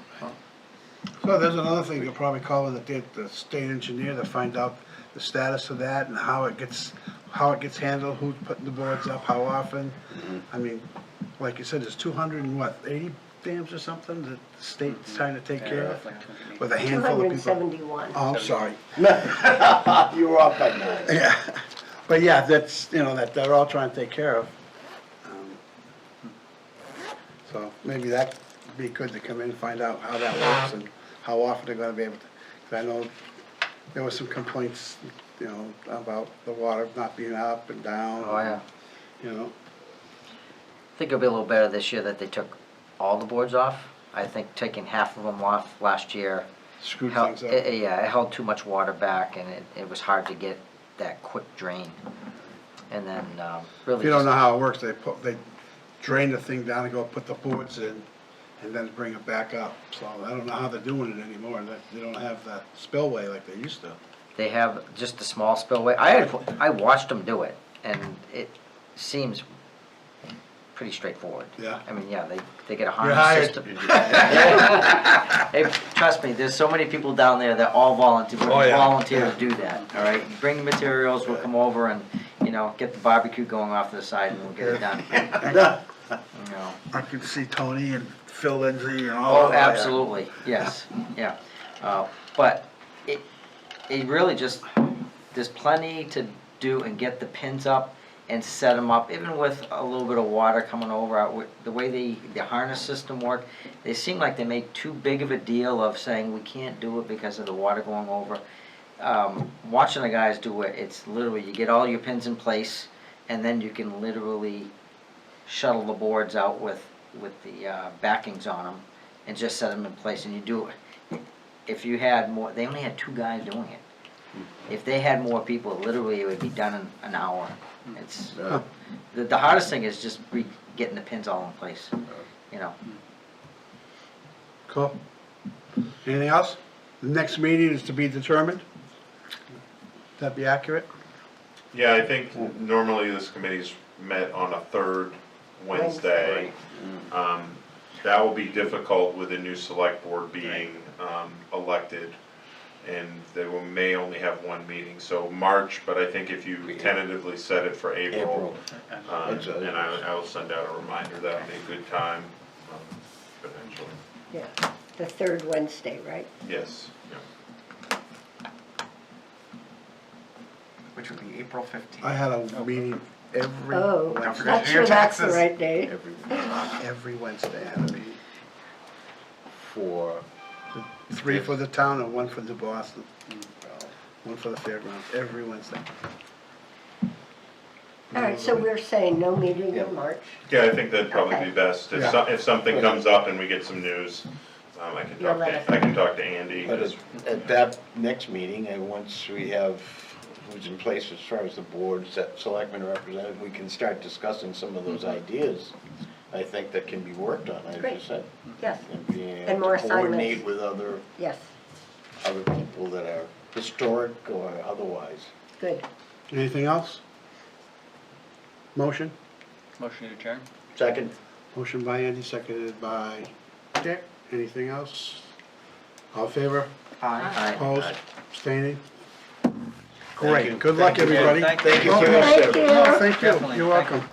So there's another thing you'll probably call in the state engineer to find out the status of that and how it gets handled, who's putting the boards up, how often. I mean, like you said, there's 80 dams or something that the state's trying to take care of? With a handful of people. 271. Oh, I'm sorry. You were off by 9. Yeah, but yeah, that's, you know, that they're all trying to take care of. So maybe that'd be good to come in and find out how that works and how often they're gonna be able to, 'cause I know there was some complaints, you know, about the water not being up and down. Oh, yeah. You know, I think it'll be a little better this year that they took all the boards off. I think taking half of them off last year screwed held, things up. yeah, it held too much water back, and it was hard to get that quick drain. And then really, If you don't just- know how it works, they drain the thing down and go put the boards in and then bring it back up. So I don't know how they're doing it anymore. They don't have that spillway like they used to. they have just a small spillway. I watched them do it, and it seems pretty straightforward. Yeah. I mean, yeah, they get a You're harness hired. system. Hey, trust me, there's so many people down there that all volunteer to do that, all right? You bring the materials, we'll come over and, get the barbecue going off to the side and we'll get it done. You know. I can see Tony and Phil Lindsay and all Oh, of that. absolutely, yes, yeah. But it really just, there's plenty to do and get the pins up and set them up, even with a little bit of water coming over. The way the harness system worked, they seem like they made too big of a deal of saying we can't do it because of the water going over. Watching the guys do it, it's literally, you get all your pins in place, and then you can literally shuttle the boards out with the backings on them and just set them in place, and you do it. If you had more, they only had 2 guys doing it. If they had more people, literally it would be done in an hour. It's, the hardest thing is just getting the pins all in place, Cool. Anything else? The next meeting is to be determined? Would that be accurate? Yeah, I think normally this committee's met on a third Wednesday. That will be difficult with the new select board being elected, and they may only have one meeting, so March, but I think if you tentatively set it for April, and I will send out a reminder, that would be a good time, potentially. Yeah, the third Wednesday, right? Yes, yeah. Which would be April 15th. I had a meeting every Oh, Don't Wednesday. forget not to do sure your that's the taxes. right day. Every Wednesday I had a meeting. For 3 for the town and 1 for the Boston. 1 for the fairgrounds, every Wednesday. All right, so we're saying no meeting in March. Yeah, I think that'd probably Okay. be best, if Yeah. if something comes up and we get some news, You'll let us I can talk to Andy. But at that next meeting, and once we have who's in place as far as the board, selectmen represented, we can start discussing some of those ideas, I think, that can be worked on, as you Great. said. Yes, And being And able more to coordinate assignments. with other yes, people that are historic or otherwise. good. Anything else? Motion? Motion to adjourn? Second? Motion by Andy, seconded by Dick. Anything else? All in favor? Aye. Opposed? Abstaining? you. Great, good luck, Thank you. everybody. Thank you. Thank you Okay. for your Thank service. you. No, thank you, Definitely. you're Thank you. welcome.